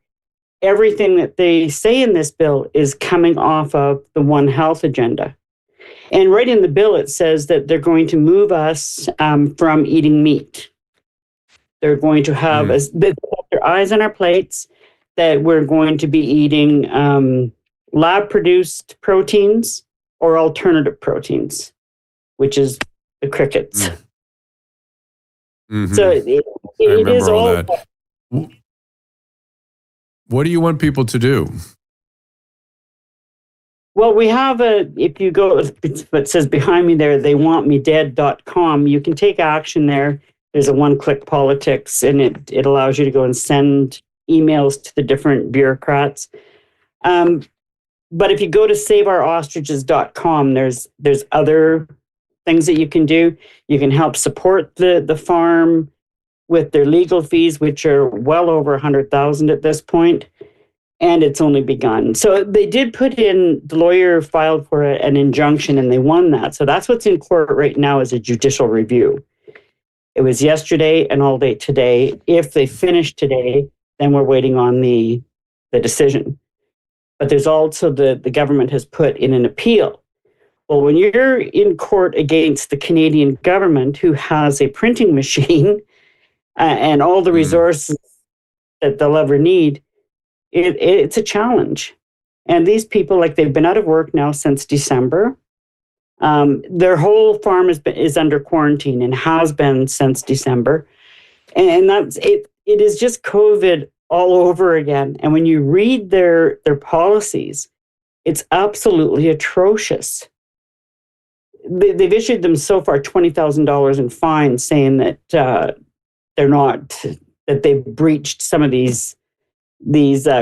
everything that they say in this bill is coming off of the One Health agenda. And right in the bill, it says that they're going to move us from eating meat. They're going to have their eyes on our plates, that we're going to be eating lab-produced proteins or alternative proteins, which is the crickets. So it is all that. What do you want people to do? Well, we have if you go, it says behind me there, theywantmedead.com. You can take action there. There's a one-click politics, and it allows you to go and send emails to the different bureaucrats. But if you go to saveourostriches.com, there's other things that you can do. You can help support the farm with their legal fees, which are well over $100,000 at this point. And it's only begun. So they did put in, the lawyer filed for an injunction and they won that. So that's what's in court right now is a judicial review. It was yesterday and all day today. If they finish today, then we're waiting on the decision. But there's also the government has put in an appeal. Well, when you're in court against the Canadian government, who has a printing machine and all the resources that they'll ever need, it's a challenge. And these people, like, they've been out of work now since December. Their whole farm is under quarantine and has been since December. And that's it. It is just COVID all over again. And when you read their policies, it's absolutely atrocious. They've issued them so far $20,000 in fines, saying that that they've breached some of these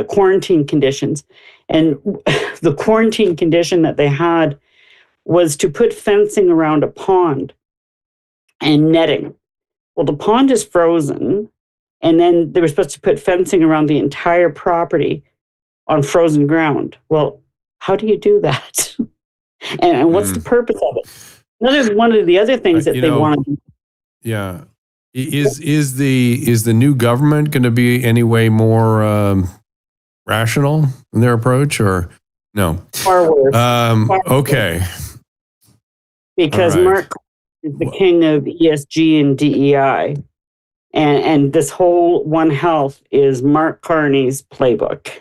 quarantine conditions. And the quarantine condition that they had was to put fencing around a pond and netting. Well, the pond is frozen, and then they were supposed to put fencing around the entire property on frozen ground. Well, how do you do that? and what's the purpose of it? That is one of the other things that they want to do. Yeah. Is the new government going to be any way more rational in their approach, or no? Far worse. Okay. Because right. Mark is the king of ESG and DEI, and this whole One Health is Mark Carney's playbook.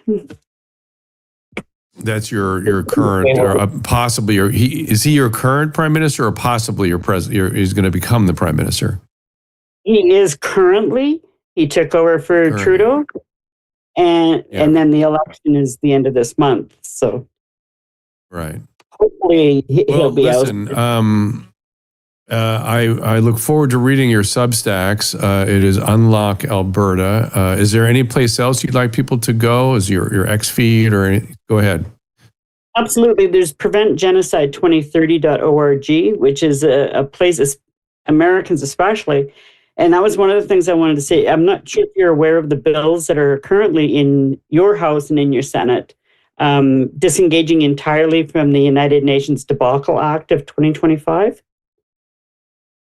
That's your current, or possibly, or is he your current prime minister, or possibly your president? He's going to become the prime minister. He is currently. He took over for Trudeau, and then the election is the end of this month. So, right. Hopefully he'll be listen, out. I look forward to reading your Substacks. It is Unlock Alberta. Is there any place else you'd like people to go? Is your X feed or anything? Go ahead. Absolutely. There's preventgenocide2030.org, which is a place, Americans especially. And that was one of the things I wanted to say. I'm not sure if you're aware of the bills that are currently in your House and in your Senate, disengaging entirely from the United Nations Debacle Act of 2025.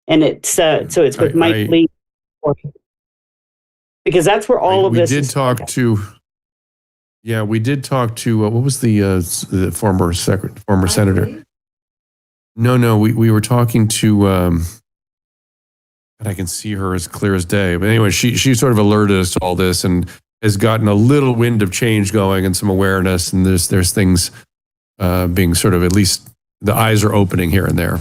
And it's so it's with Mike Lee, because that's where all of this. We did talk to. Yeah, we did talk to what was the former senator? No, we were talking to. And I can see her as clear as day. But anyway, she sort of alerted us to all this and has gotten a little wind of change going and some awareness. And there's things being sort of, at least the eyes are opening here and there.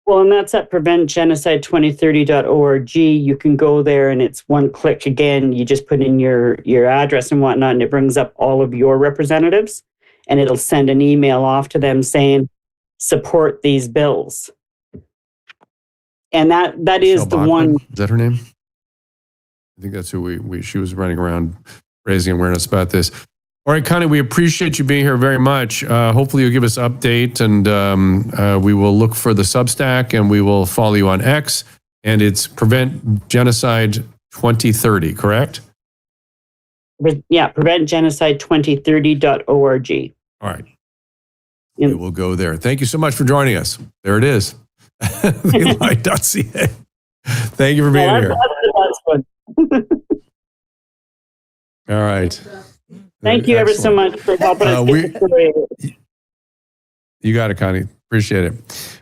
Well, and that's at preventgenocide2030.org. You can go there and it's one click again. You just put in your address and whatnot, and it brings up all of your representatives, and it'll send an email off to them saying, support these bills. And that is the Bachman? one. Is that her name? I think that's who she was running around raising awareness about this. All right, Connie, we appreciate you being here very much. Hopefully you'll give us an update, and we will look for the Substack, and we will follow you on X. And it's Prevent Genocide 2030, correct? Yeah, preventgenocide2030.org. All right. We will go there. Thank you so much for joining us. There it is. Dossier. Thank you for being here. All right. Thank you ever so much for helping us. You got it, Connie. Appreciate it.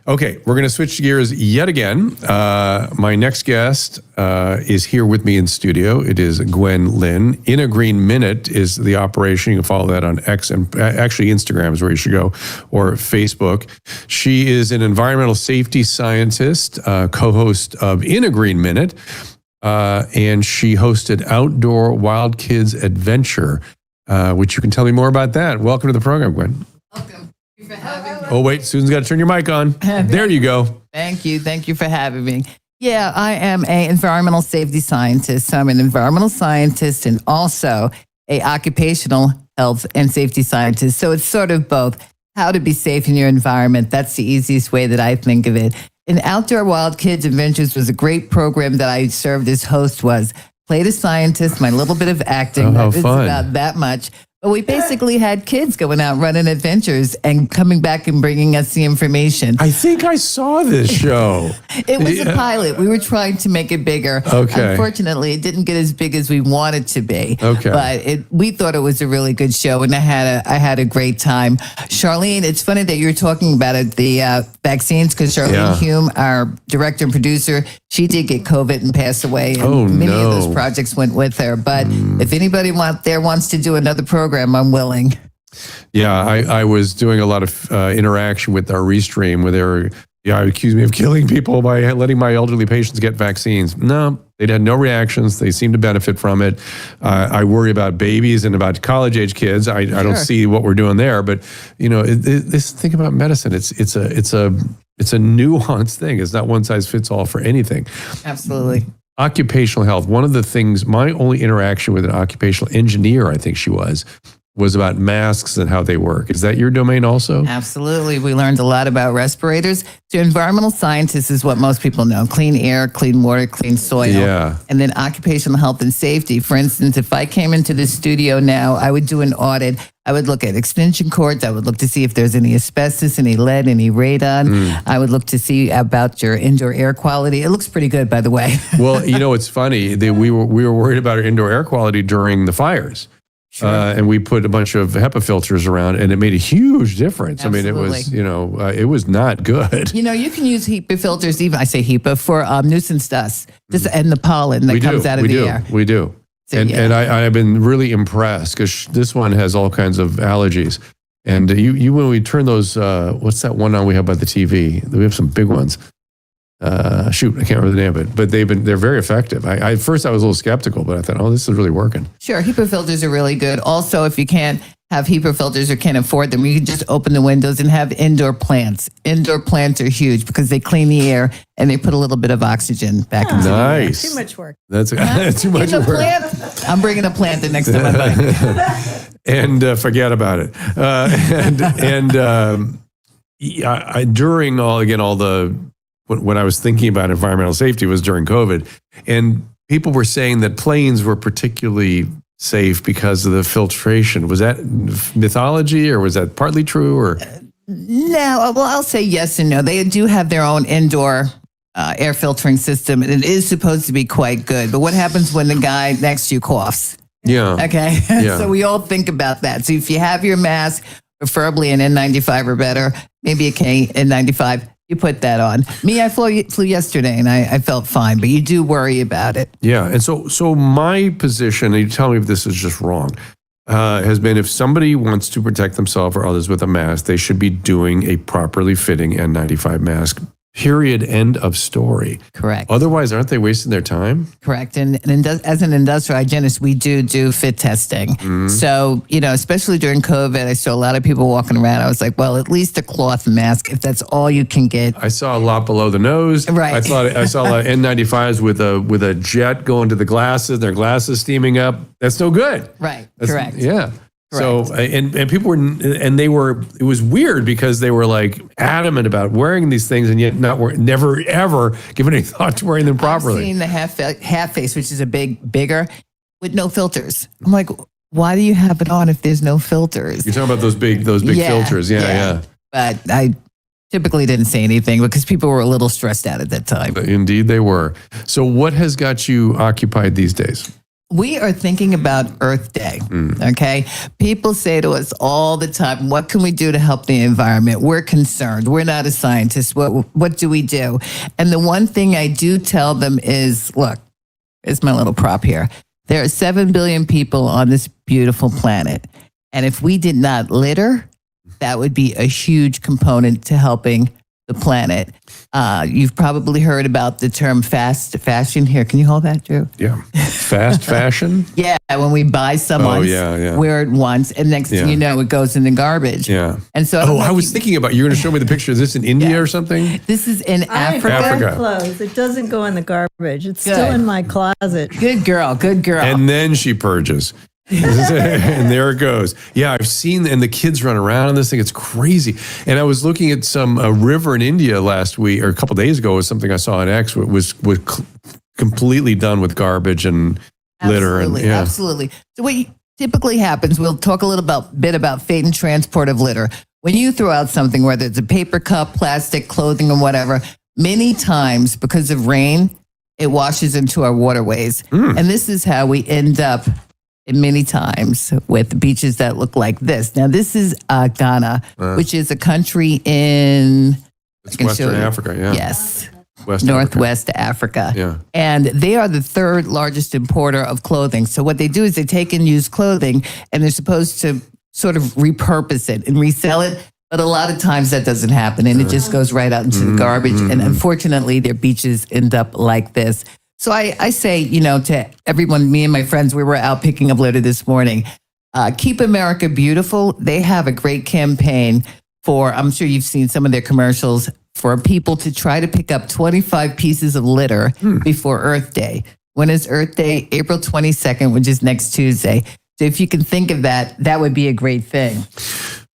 Okay, we're going to switch gears yet again. My next guest is here with me in studio. It is Gwen Lynn. In a Green Minute is the operation. You can follow that on X, and actually Instagram is where you should go, or Facebook. She is an environmental safety scientist, co-host of In a Green Minute. and she hosted Outdoor Wild Kids Adventure, which you can tell me more about that. Welcome to the program, Gwen. Welcome. Thank you for having me. Oh, wait, Susan's got to turn your mic on. There you go. Thank you. Thank you for having me. Yeah, I am an environmental safety scientist. I'm an environmental scientist and also a occupational health and safety scientist. So it's sort of both. How to be safe in your environment. That's the easiest way that I think of it. And Outdoor Wild Kids Adventures was a great program that I served as host was. Played a scientist, my little bit of acting. Oh, how It's fun. about that much. But we basically had kids going out running adventures and coming back and bringing us the information. I think I saw this show. It was a pilot. We were trying to make it bigger. Okay. Unfortunately, it didn't get as big as we wanted to be. Okay. But we thought it was a really good show, and I had a great time. Charlene, it's funny that you're talking about it, the vaccines, because Charlene Hume, our director and producer, she did get COVID and pass away. And many of those projects went with her. But if anybody wants to do another program, I'm willing. Yeah, I was doing a lot of interaction with our Restream where they were, accused me of killing people by letting my elderly patients get vaccines. No, they had no reactions. They seemed to benefit from it. I worry about babies and about college-age kids. I don't see what we're doing there. But, this think about medicine. It's a nuanced thing. It's not one size fits all for anything. Absolutely. Occupational health. One of the things, my only interaction with an occupational engineer, I think she was about masks and how they work. Is that your domain also? Absolutely. We learned a lot about respirators. So environmental scientists is what most people know. Clean air, clean water, clean soil. Yeah. And then occupational health and safety. For instance, if I came into the studio now, I would do an audit. I would look at extension cords. I would look to see if there's any asbestos, any lead, any radon. I would look to see about your indoor air quality. It looks pretty good, by the way. Well, it's funny. We were worried about our indoor air quality during the fires. Sure. And we put a bunch of HEPA filters around, and it made a huge difference. Absolutely. I mean, it was not good. You can use HEPA filters, even I say HEPA, for nuisance dust, and the pollen that comes out of the air. We do. So, and I've been really impressed because this one has all kinds of allergies. And you when we turn those, what's that one on we have by the TV? We have some big ones. I can't remember the name of it, but they're very effective. At first I was a little skeptical, but I thought, this is really working. Sure, HEPA filters are really good. Also, if you can't have HEPA filters or can't afford them, you can just open the windows and have indoor plants. Indoor plants are huge because they clean the air and they put a little bit of oxygen back into the air. Nice. Too much work. That's too much In the work. Plant, I'm bringing a plant the next time I'm back. And forget about it. During all the when I was thinking about environmental safety was during COVID, and people were saying that planes were particularly safe because of the filtration. Was that mythology, or was that partly true? Or No, well, I'll say yes and no. They do have their own indoor air filtering system, and it is supposed to be quite good. But what happens when the guy next to you coughs? Yeah. Okay. Yeah. So we all think about that. So if you have your mask, preferably an N95 or better, maybe a N95, you put that on. Me, I flew yesterday and I felt fine, but you do worry about it. Yeah. And so my position, and you tell me if this is just wrong, has been if somebody wants to protect themselves or others with a mask, they should be doing a properly fitting N95 mask. Period. End of story. Correct. Otherwise, aren't they wasting their time? Correct. And as an industrial hygienist, we do fit testing. Mm-hmm. So, especially during COVID, I saw a lot of people walking around. I was like, well, at least a cloth mask, if that's all you can get. I saw a lot below the nose. Right. I saw a lot of N95s with a jet going to the glasses, their glasses steaming up. That's no good. Right. That's, Correct. Yeah. Correct. So, and people it was weird because they were like adamant about wearing these things and yet never ever given any thought to wearing them properly. I've seen the half face, which is bigger, with no filters. I'm like, why do you have it on if there's no filters? You're talking about those big filters. Yeah. But I typically didn't say anything because people were a little stressed out at that time. Indeed they were. So what has got you occupied these days? We are thinking about Earth Day, okay? People say to us all the time, what can we do to help the environment? We're concerned. We're not a scientist. What do we do? And the one thing I do tell them is, look, it's my little prop here. There are 7 billion people on this beautiful planet. And if we did not litter, that would be a huge component to helping the planet. You've probably heard about the term fast fashion. Here, can you hold that, Drew? Yeah. Fast fashion? Yeah, when we buy someone, yeah. wear it once, and next thing you know, it goes in the garbage. Yeah. And so, I was thinking about, you're going to show me the picture. Is this in India or something? This is in Africa. Africa. Clothes. It doesn't go in the garbage. It's still in my closet. Good girl. Good girl. And then she purges. And there it goes. Yeah, I've seen, and the kids run around on this thing. It's crazy. And I was looking at a river in India last week, or a couple of days ago, was something I saw on X. Was completely done with garbage and litter. Absolutely. So what typically happens, we'll talk a little bit about fate and transport of litter. When you throw out something, whether it's a paper cup, plastic, clothing, or whatever, many times because of rain, it washes into our waterways. And this is how we end up many times with beaches that look like this. Now, this is Ghana, which is a country in... It's Western Africa, yeah. Yes. Northwest Africa. Yeah. And they are the third largest importer of clothing. So what they do is they take in used clothing and they're supposed to sort of repurpose it and resell it. But a lot of times that doesn't happen and it just goes right out into the garbage. And unfortunately, their beaches end up like this. So I say, to everyone, me and my friends, we were out picking up litter this morning. Keep America Beautiful. They have a great campaign for, I'm sure you've seen some of their commercials, for people to try to pick up 25 pieces of litter before Earth Day. When is Earth Day? April 22nd, which is next Tuesday. So if you can think of that, that would be a great thing.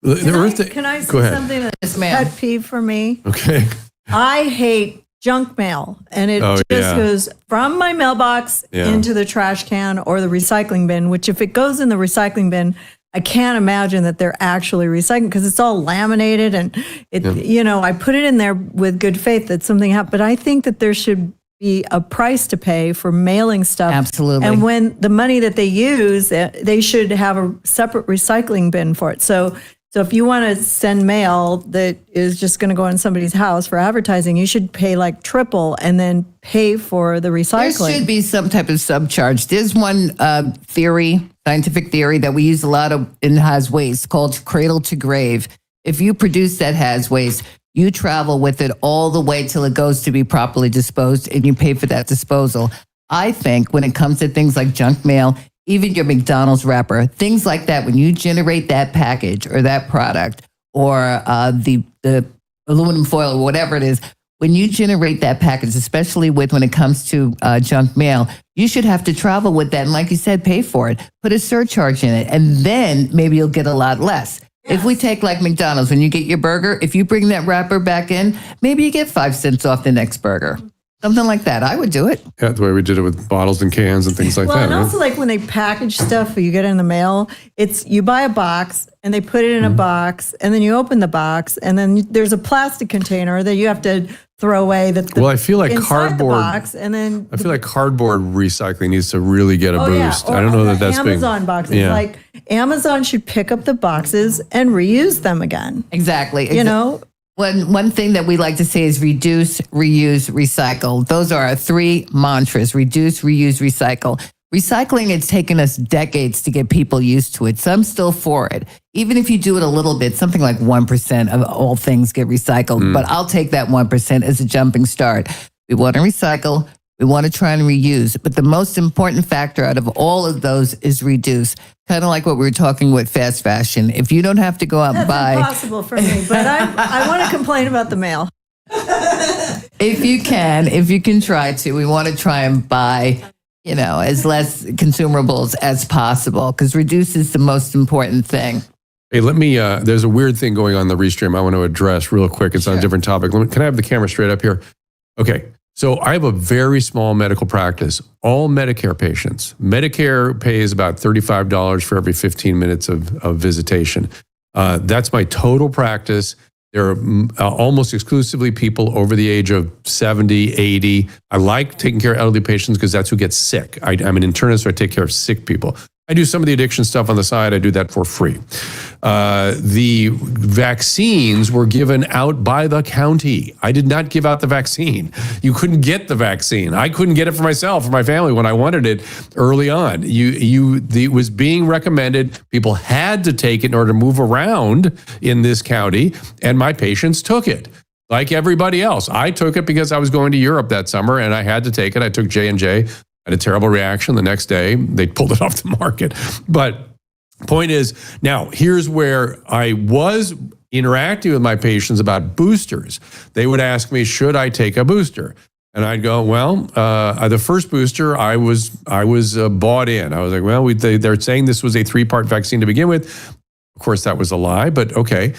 Can I say something that's a pet peeve for me? Okay. I hate junk mail, and it goes from my mailbox into the trash can or the recycling bin, which if it goes in the recycling bin, I can't imagine that they're actually recycling because it's all laminated and I put it in there with good faith that something happened, but I think that there should be a price to pay for mailing stuff. Absolutely. And when the money that they use, they should have a separate recycling bin for it. So if you want to send mail that is just going to go in somebody's house for advertising, you should pay like triple and then pay for the recycling. There should be some type of subcharge. There's one scientific theory that we use a lot of in haz waste called cradle to grave. If you produce that haz waste, you travel with it all the way till it goes to be properly disposed and you pay for that disposal. I think when it comes to things like junk mail, even your McDonald's wrapper, things like that, when you generate that package or that product or the aluminum foil or whatever it is, when you generate that package, especially when it comes to junk mail, you should have to travel with that. And like you said, pay for it, put a surcharge in it, and then maybe you'll get a lot less. Yes. If we take like McDonald's, when you get your burger, if you bring that wrapper back in, maybe you get 5 cents off the next burger. Something like that. I would do it. Yeah, the way we did it with bottles and cans and things like that. Well, and also like when they package stuff you get in the mail, it's you buy a box and they put it in a box and then you open the box and then there's a plastic container that you have to throw away. I feel like cardboard. Box, and then I feel like cardboard recycling needs to really get a boost. Yeah. I don't know that that's Amazon boxes. Yeah. Like Amazon should pick up the boxes and reuse them again. Exactly. One thing that we like to say is reduce, reuse, recycle. Those are our 3 mantras: reduce, reuse, recycle. Recycling, it's taken us decades to get people used to it. Some still for it. Even if you do it a little bit, something like 1% of all things get recycled. But I'll take that 1% as a jumping start. We want to recycle. We want to try and reuse. But the most important factor out of all of those is reduce. Kind of like what we were talking with fast fashion. If you don't have to go out and buy... That's impossible for me, but I want to complain about the mail. If you can try to. We want to try and buy, as less consumables as possible because reduce is the most important thing. Hey, let me, there's a weird thing going on in the Restream I want to address real quick. It's on a different topic. Can I have the camera straight up here? Okay. So I have a very small medical practice, all Medicare patients. Medicare pays about $35 for every 15 minutes of visitation. That's my total practice. There are almost exclusively people over the age of 70, 80. I like taking care of elderly patients because that's who gets sick. I'm an internist, so I take care of sick people. I do some of the addiction stuff on the side. I do that for free. The vaccines were given out by the county. I did not give out the vaccine. You couldn't get the vaccine. I couldn't get it for myself, for my family when I wanted it early on. It was being recommended. People had to take it in order to move around in this county, and my patients took it. like everybody else. I took it because I was going to Europe that summer and I had to take it. I took J&J. I had a terrible reaction. The next day, they pulled it off the market. But point is, now here's where I was interacting with my patients about boosters. They would ask me, should I take a booster? And I'd go, well, the first booster, I was bought in. I was like, well, they're saying this was a 3-part vaccine to begin with. Of course, that was a lie, but okay.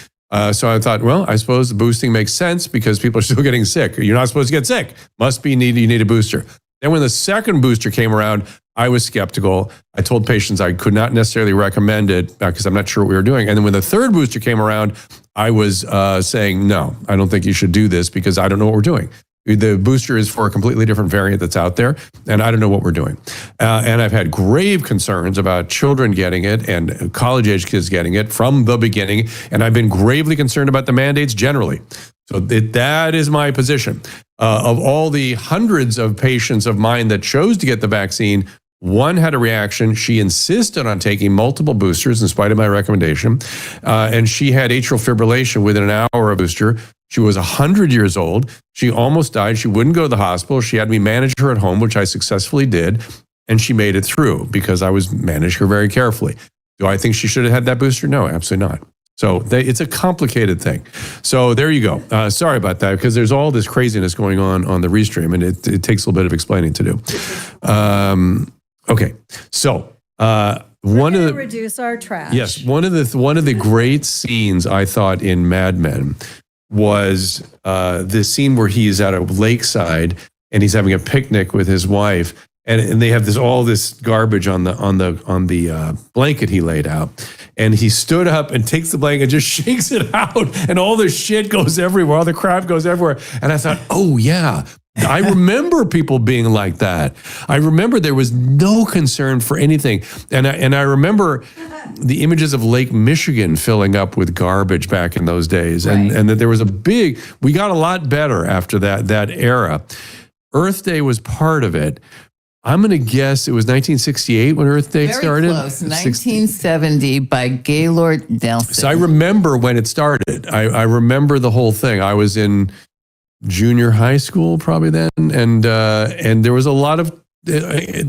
So I thought, well, I suppose the boosting makes sense because people are still getting sick. You're not supposed to get sick. Must be you need a booster. Then when the second booster came around, I was skeptical. I told patients I could not necessarily recommend it because I'm not sure what we were doing. And then when the third booster came around, I was saying, no, I don't think you should do this because I don't know what we're doing. The booster is for a completely different variant that's out there, and I don't know what we're doing. And I've had grave concerns about children getting it and college-age kids getting it from the beginning, and I've been gravely concerned about the mandates generally. So that is my position. Of all the hundreds of patients of mine that chose to get the vaccine, one had a reaction. She insisted on taking multiple boosters in spite of my recommendation, and she had atrial fibrillation within an hour of booster. She was 100 years old. She almost died. She wouldn't go to the hospital. She had me manage her at home, which I successfully did, and she made it through because I was managing her very carefully. Do I think she should have had that booster? No, absolutely not. So it's a complicated thing. So there you go. Sorry about that because there's all this craziness going on the Restream, and it takes a little bit of explaining to do. Okay, so one of the reduce our trash. Yes, one of the great scenes I thought in Mad Men was this scene where he's at a lakeside and he's having a picnic with his wife, and they have all this garbage on the blanket he laid out, and he stood up and takes the blanket and just shakes it out, and all the shit goes everywhere, all the crap goes everywhere, and I thought, oh yeah. I remember people being like that. I remember there was no concern for anything. And I remember the images of Lake Michigan filling up with garbage back in those days. Right. And that there was we got a lot better after that era. Earth Day was part of it. I'm going to guess it was 1968 when Earth Day started. Very close, 1970 by Gaylord Nelson. So I remember when it started. I remember the whole thing. I was in junior high school probably then, and there was a lot of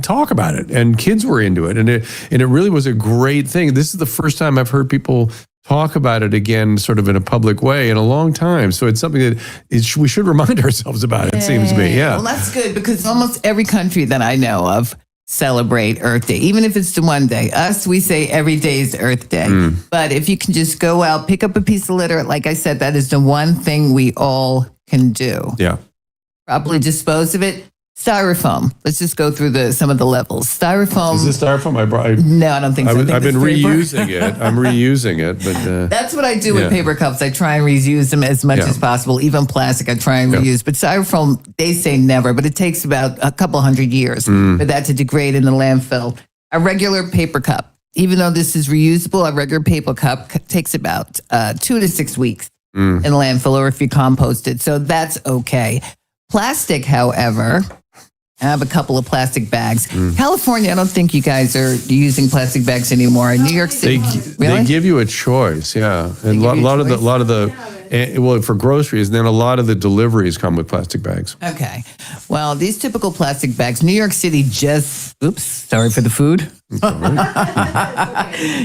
talk about it, and kids were into it, and it really was a great thing. This is the first time I've heard people talk about it again, sort of in a public way, in a long time. So it's something that we should remind ourselves about. It seems to me, yeah. Well, that's good because almost every country that I know of celebrate Earth Day, even if it's the one day. Us, we say every day is Earth Day. But if you can just go out, pick up a piece of litter, like I said, that is the one thing we all can do. Yeah. Properly dispose of it. Styrofoam. Let's just go through some of the levels. Styrofoam. Is this styrofoam? No, I don't think so. I've been reusing it. I'm reusing it, but that's what I do with paper cups. I try and reuse them as much as possible. Even plastic, I try and reuse. But styrofoam, they say never, but it takes about a couple hundred years for that to degrade in the landfill. A regular paper cup, even though this is reusable, a regular paper cup takes about 2 to 6 weeks in the landfill, or if you compost it. So that's okay. Plastic, however, I have a couple of plastic bags. California, I don't think you guys are using plastic bags anymore. In New York City, they give you a choice, yeah. And a lot of the for groceries, and then a lot of the deliveries come with plastic bags. Okay. Well, these typical plastic bags, New York City sorry for the food.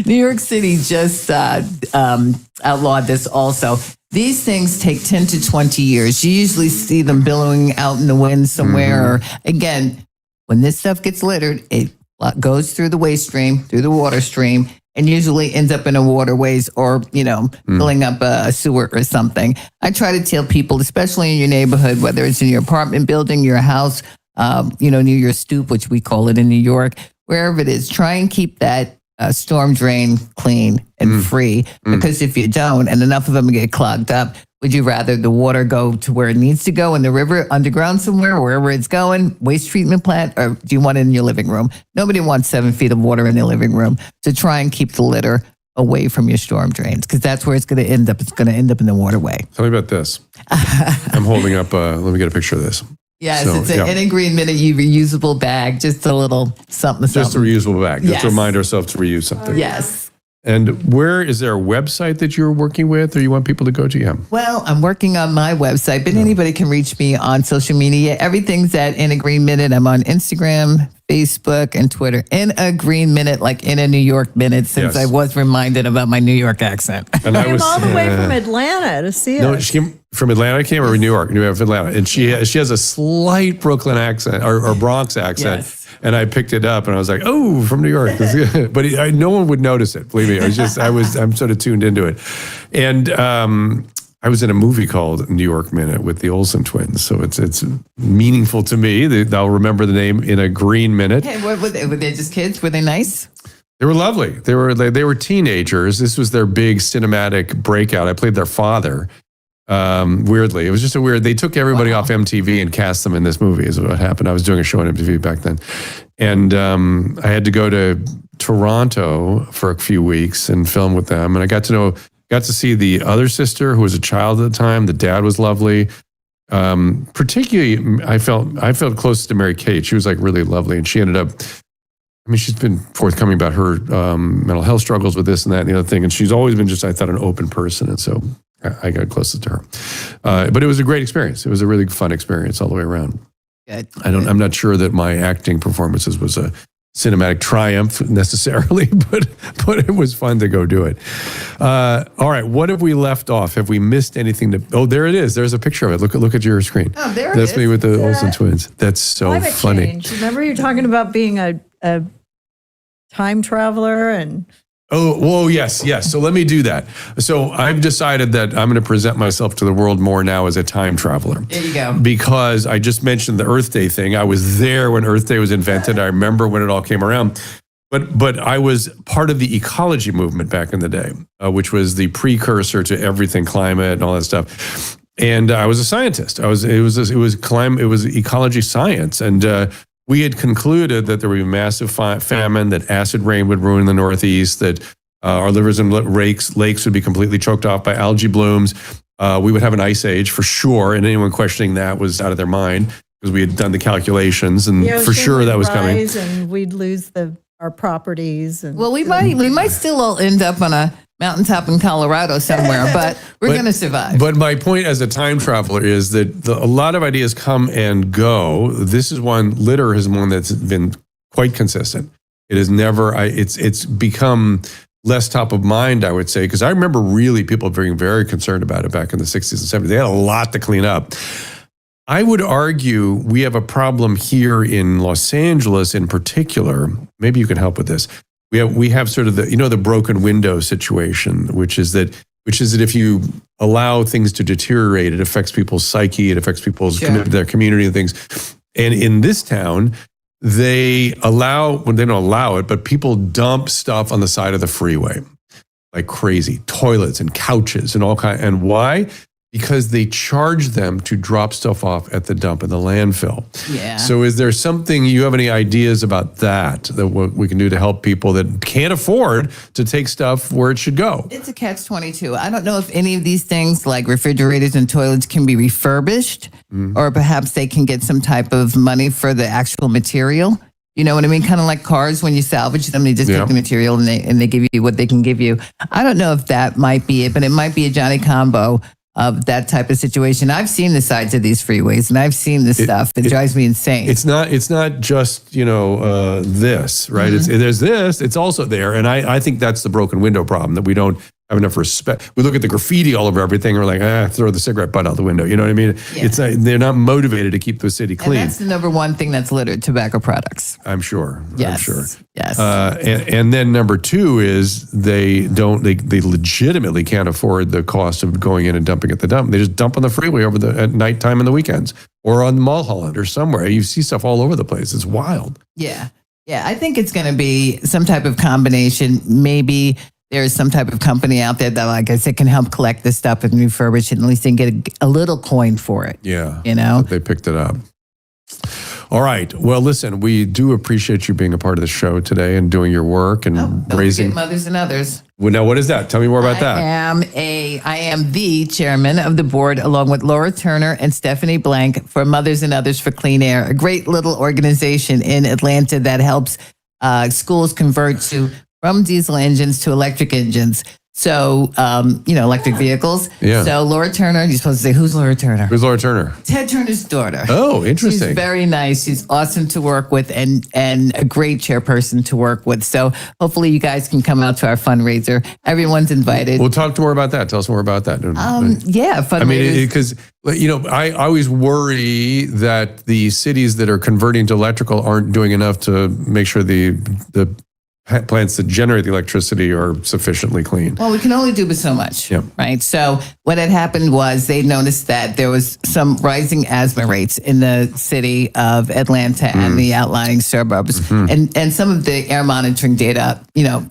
New York City just outlawed this also. These things take 10 to 20 years. You usually see them billowing out in the wind somewhere. Or, again, when this stuff gets littered, it goes through the waste stream, through the water stream, and usually ends up in a waterways or, filling up a sewer or something. I try to tell people, especially in your neighborhood, whether it's in your apartment building, your house, near your stoop, which we call it in New York, wherever it is, try and keep that storm drain clean and free, because if you don't, and enough of them get clogged up, would you rather the water go to where it needs to go in the river, underground somewhere, wherever it's going, waste treatment plant, or do you want it in your living room? Nobody wants 7 feet of water in their living room. So try and keep the litter away from your storm drains, because that's where it's going to end up. It's going to end up in the waterway. Tell me about this. I'm holding up, let me get a picture of this. Yes, so, it's an Integrin Mini reusable bag, just a little something. Just a reusable bag, just to remind ourselves to reuse something. Yes. And where is there a website that you're working with or you want people to go to? Yeah. Well, I'm working on my website, but anybody can reach me on social media. Everything's at In a Green Minute. I'm on Instagram, Facebook, and Twitter. In a Green Minute, like in a New York minute, since I was reminded about my New York accent. And I was all the way from Atlanta to see No, us. she came from Atlanta, came or New York? From Atlanta. And she has a slight Brooklyn accent or Bronx accent. Yes. And I picked it up and I was like, oh, from New York. But no one would notice it, believe me. I'm sort of tuned into it. And I was in a movie called New York Minute with the Olsen twins. So it's meaningful to me. I'll remember the name In a Green Minute. Hey, were they just kids? Were they nice? They were lovely. They were teenagers. This was their big cinematic breakout. I played their father. Weirdly, it was just they took everybody off MTV and cast them in this movie is what happened. I was doing a show on MTV back then. And I had to go to Toronto for a few weeks and film with them. And I got to see the other sister who was a child at the time. The dad was lovely. Particularly, I felt close to Mary Kate. She was like really lovely. And she ended up, she's been forthcoming about her mental health struggles with this and that and the other thing. And she's always been just, I thought, an open person. And so I got closest to her. But it was a great experience. It was a really fun experience all the way around. Good. I'm not sure that my acting performances was a cinematic triumph necessarily, but it was fun to go do it. All right, what have we left off? Have we missed anything? There it is. There's a picture of it. Look at your screen. Oh, there it That's is. me with the Olsen twins. That's so Climate funny. change. Remember you're talking about being a time traveler and... Oh, whoa, yes. So let me do that. So I've decided that I'm going to present myself to the world more now as a time traveler. There you go. Because I just mentioned the Earth Day thing. I was there when Earth Day was invented. I remember when it all came around. But I was part of the ecology movement back in the day, which was the precursor to everything climate and all that stuff. And I was a scientist. It was ecology science. And we had concluded that there would be massive famine, that acid rain would ruin the Northeast, that our rivers and lakes would be completely choked off by algae blooms. We would have an ice age for sure, and anyone questioning that was out of their mind because we had done the calculations, and for sure that was coming. And we'd lose our properties. And well, we might still all end up on a mountaintop in Colorado somewhere, but we're going to survive. But my point as a time traveler is that a lot of ideas come and go. This is one, litter is one that's been quite consistent. It is never, it's become less top of mind, I would say, because I remember really people being very concerned about it back in the 60s and 70s. They had a lot to clean up. I would argue we have a problem here in Los Angeles in particular. Maybe you can help with this. We have sort of the broken window situation, which is that if you allow things to deteriorate, it affects people's psyche, it affects people's commitment to their community and things. And in this town, they don't allow it, but people dump stuff on the side of the freeway like crazy, toilets and couches and all kinds. And why? Because they charge them to drop stuff off at the dump in the landfill. Yeah. So is there something, you have any ideas about that what we can do to help people that can't afford to take stuff where it should go? It's a catch-22. I don't know if any of these things like refrigerators and toilets can be refurbished or perhaps they can get some type of money for the actual material. You know what I mean? Kind of like cars, when you salvage them, they just take the material and they give you what they can give you. I don't know if that might be it, but it might be a Johnny Combo of that type of situation. I've seen the sides of these freeways and I've seen this stuff. It drives me insane. It's not just, this, right? There's this, it's also there. And I think that's the broken window problem, that we don't have enough respect. We look at the graffiti all over everything and we're like, throw the cigarette butt out the window. You know what I mean? Yeah. They're not motivated to keep the city clean. And that's the number one thing that's littered, tobacco products. I'm sure. Yes. I'm sure. Yes. And then number two is they legitimately can't afford the cost of going in and dumping at the dump. They just dump on the freeway at nighttime and the weekends or on Mulholland or somewhere. You see stuff all over the place. It's wild. Yeah. Yeah. I think it's going to be some type of combination. Maybe there's some type of company out there that, like I said, can help collect this stuff and refurbish it. And at least they can get a little coin for it. Yeah. They picked it up. All right. Well, listen, we do appreciate you being a part of the show today and doing your work and raising mothers and others. Well, now, what is that? Tell me more about that. I am the chairman of the board, along with Laura Turner and Stephanie Blank, for Mothers and Others for Clean Air, a great little organization in Atlanta that helps schools convert to from diesel engines to electric engines. So, electric vehicles. Yeah. So Laura Turner, you're supposed to say, who's Laura Turner? Who's Laura Turner? Ted Turner's daughter. Oh, interesting. She's very nice. She's awesome to work with and a great chairperson to work with. So hopefully you guys can come out to our fundraiser. Everyone's invited. We'll talk more about that. Tell us more about that. Yeah, fundraisers. I mean, because, I always worry that the cities that are converting to electrical aren't doing enough to make sure the plants that generate the electricity are sufficiently clean. Well, we can only do but so much, right? So what had happened was they noticed that there was some rising asthma rates in the city of Atlanta and the outlying suburbs. And some of the air monitoring data,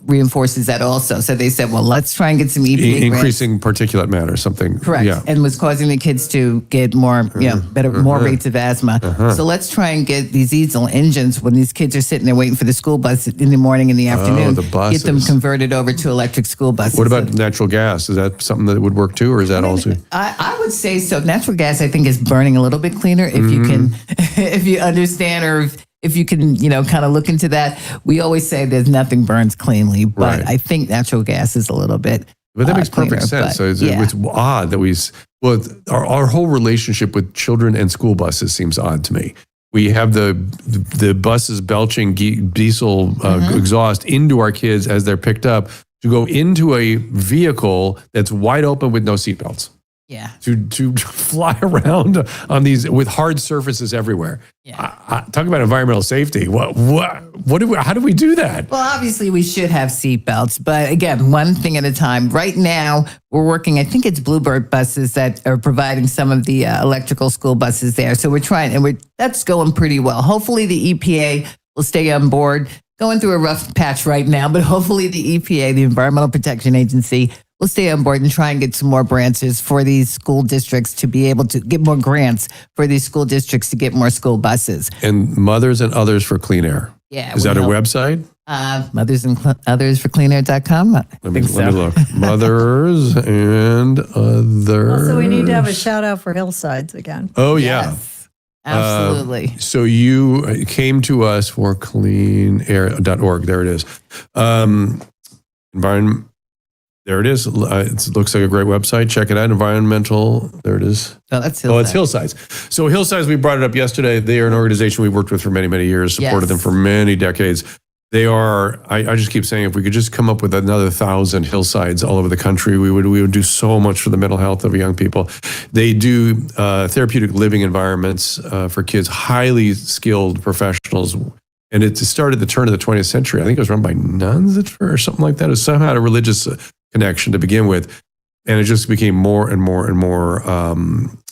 reinforces that also. So they said, well, let's try and get some EPA Increasing particulate matter, something. Correct. Yeah. And was causing the kids to get more, more rates of asthma. So let's try and get these diesel engines when these kids are sitting there waiting for the school bus in the morning and the afternoon, the buses. get them converted over to electric school buses. What about natural gas? Is that something that would work too, or is that also? I would say so. Natural gas, I think, is burning a little bit cleaner if you can, if you understand, or if you can, kind of look into that. We always say there's nothing burns cleanly, but I think natural gas is a little bit. But that makes cleaner, perfect sense. but, So it's odd that our whole relationship with children and school buses seems odd to me. We have the buses belching diesel exhaust into our kids as they're picked up to go into a vehicle that's wide open with no seatbelts. Yeah. To fly around on these with hard surfaces everywhere. Yeah. Talk about environmental safety. How do we do that? Well, obviously we should have seatbelts, but again, one thing at a time. Right now, we're working, I think it's Bluebird buses that are providing some of the electrical school buses there. So we're trying, and that's going pretty well. Hopefully the EPA will stay on board. Going through a rough patch right now, but hopefully the EPA, the Environmental Protection Agency, will stay on board and try and get some more branches for these school districts to be able to get more grants for these school districts to get more school buses. And Mothers and Others for Clean Air. Yeah. Is that a website? Mothers and Others for Cleanair.com. Let me look. Mothers and Others. Also, we need to have a shout out for Hillsides again. Oh, yeah. Yes. Absolutely. So you came to us for cleanair.org. There it is. Environment. There it is. It looks like a great website. Check it out. Environmental. There it is. Oh, that's Hillsides. Oh, it's Hillsides. So Hillsides, we brought it up yesterday. They are an organization we've worked with for many, many years, supported them for many decades. They are, I just keep saying, if we could just come up with another 1,000 Hillsides all over the country, we would do so much for the mental health of young people. They do therapeutic living environments for kids, highly skilled professionals. And it started at the turn of the 20th century. I think it was run by nuns or something like that. It was somehow had a religious connection to begin with. And it just became more and more and more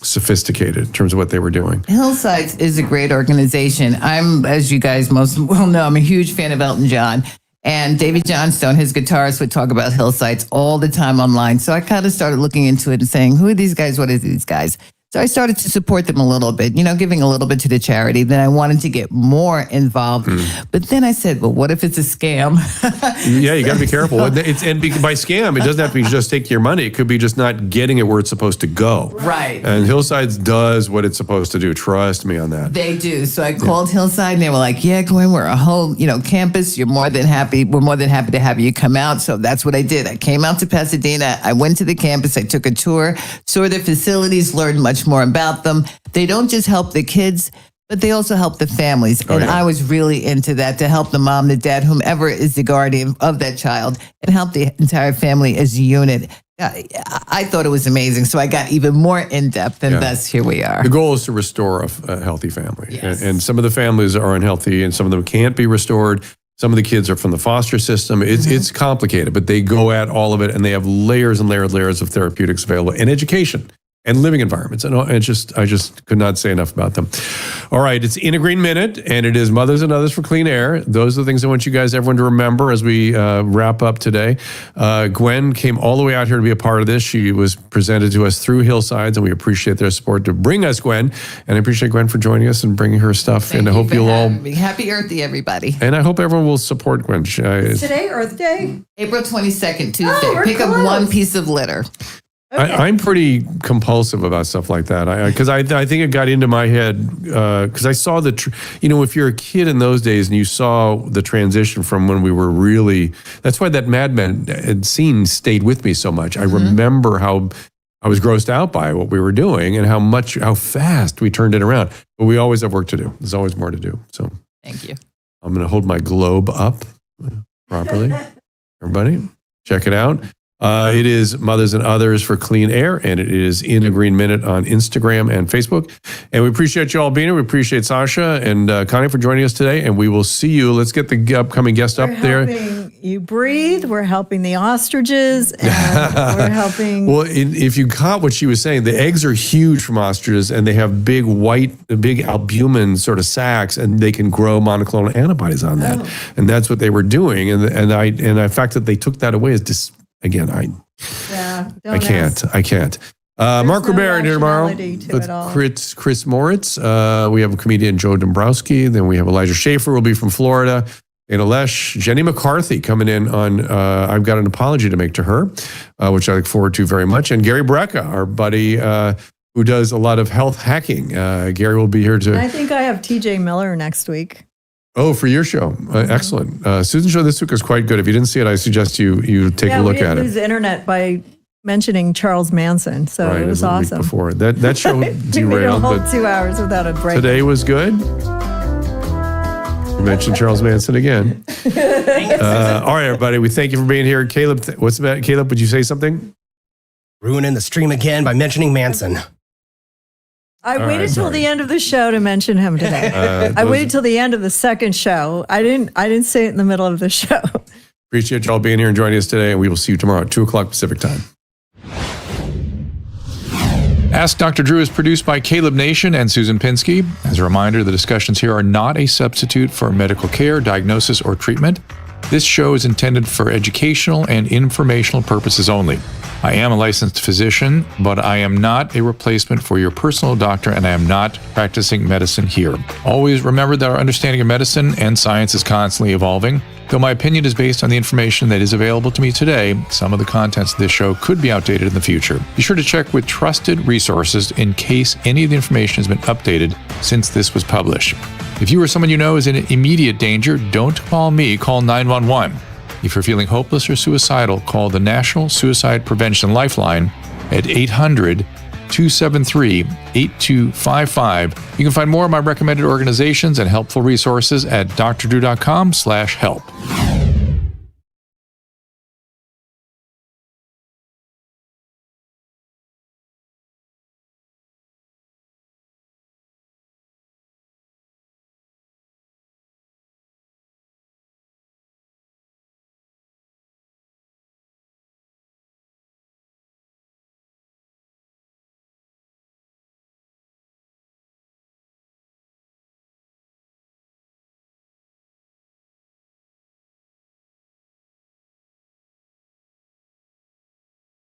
sophisticated in terms of what they were doing. Hillsides is a great organization. I'm, as you guys most well know, I'm a huge fan of Elton John. And Davy Johnstone, his guitarist, would talk about Hillsides all the time online. So I kind of started looking into it and saying, who are these guys? What are these guys? So I started to support them a little bit, giving a little bit to the charity. Then I wanted to get more involved. But then I said, well, what if it's a scam? Yeah, you got to be careful. By scam, it doesn't have to be just take your money. It could be just not getting it where it's supposed to go. Right. And Hillsides does what it's supposed to do. Trust me on that. They do. So I called Hillside and they were like, yeah, Gwen, we're a whole, campus. You're more than happy. We're more than happy to have you come out. So that's what I did. I came out to Pasadena. I went to the campus. I took a tour, saw their facilities, learned much more about them. They don't just help the kids, but they also help the families. And I was really into that, to help the mom, the dad, whomever is the guardian of that child, and help the entire family as a unit. I thought it was amazing. So I got even more in depth, and thus here we are. The goal is to restore a healthy family. Yes. And some of the families are unhealthy and some of them can't be restored. Some of the kids are from the foster system. It's complicated, but they go at all of it, and they have layers and layers of therapeutics available, and education and living environments. And I just could not say enough about them. All right, it's In a Green Minute, and it is Mothers and Others for Clean Air. Those are the things I want everyone to remember as we wrap up today. Gwen came all the way out here to be a part of this. She was presented to us through Hillsides, and we appreciate their support to bring us Gwen. And I appreciate Gwen for joining us and bringing her stuff. Thank and I hope you'll all be happy Earth Day, everybody. And I hope everyone will support Gwen. Today, Earth Day? April 22nd, Tuesday. Oh, Pick up one piece of litter. Okay. I'm pretty compulsive about stuff like that. Because I think it got into my head because I saw if you're a kid in those days and you saw the transition from when we were really, that's why that Mad Men scene stayed with me so much. I remember how I was grossed out by what we were doing and how fast we turned it around. But we always have work to do. There's always more to do. So Thank you. I'm going to hold my globe up properly. Everybody, check it out. It is Mothers and Others for Clean Air, and it is In a Green Minute on Instagram and Facebook. And we appreciate you all being here. We appreciate Sasha and Connie for joining us today, and we will see you. Let's get the upcoming guest up there. You breathe. We're helping the ostriches, and we're helping. Well, if you caught what she was saying, the eggs are huge from ostriches, and they have big albumin sort of sacs, and they can grow monoclonal antibodies on that. And that's what they were doing. And the fact that they took that away is just. Again, I can't. Mark Ribera here tomorrow with Chris Moritz. We have comedian Joe Dombrowski. Then we have Elijah Schaefer will be from Florida. And Alesh, Jenny McCarthy coming in on, I've got an apology to make to her, which I look forward to very much. And Gary Brecka, our buddy who does a lot of health hacking. Gary will be here I think I have TJ Miller next week. Oh, for your show. Excellent. Susan's show this week was quite good. If you didn't see it, I suggest you take a look at it. We lose internet by mentioning Charles Manson, so it was awesome. Before that show derailed. But 2 hours without a break. Today was good. You mentioned Charles Manson again. All right, everybody. We thank you for being here. Caleb, what's about Caleb? Would you say something? Ruining the stream again by mentioning Manson. I waited till the end of the show to mention him today. I waited till the end of the second show. I didn't say it in the middle of the show. Appreciate y'all being here and joining us today, and we will see you tomorrow at 2:00 Pacific time. Ask Dr. Drew is produced by Caleb Nation and Susan Pinsky. As a reminder, the discussions here are not a substitute for medical care, diagnosis, or treatment. This show is intended for educational and informational purposes only. I am a licensed physician, but I am not a replacement for your personal doctor, and I am not practicing medicine here. Always remember that our understanding of medicine and science is constantly evolving. Though my opinion is based on the information that is available to me today, some of the contents of this show could be outdated in the future. Be sure to check with trusted resources in case any of the information has been updated since this was published. If you or someone you know is in immediate danger, don't call me, call 911. If you're feeling hopeless or suicidal, call the National Suicide Prevention Lifeline at 800-273-8255. You can find more of my recommended organizations and helpful resources at drdrew.com/help.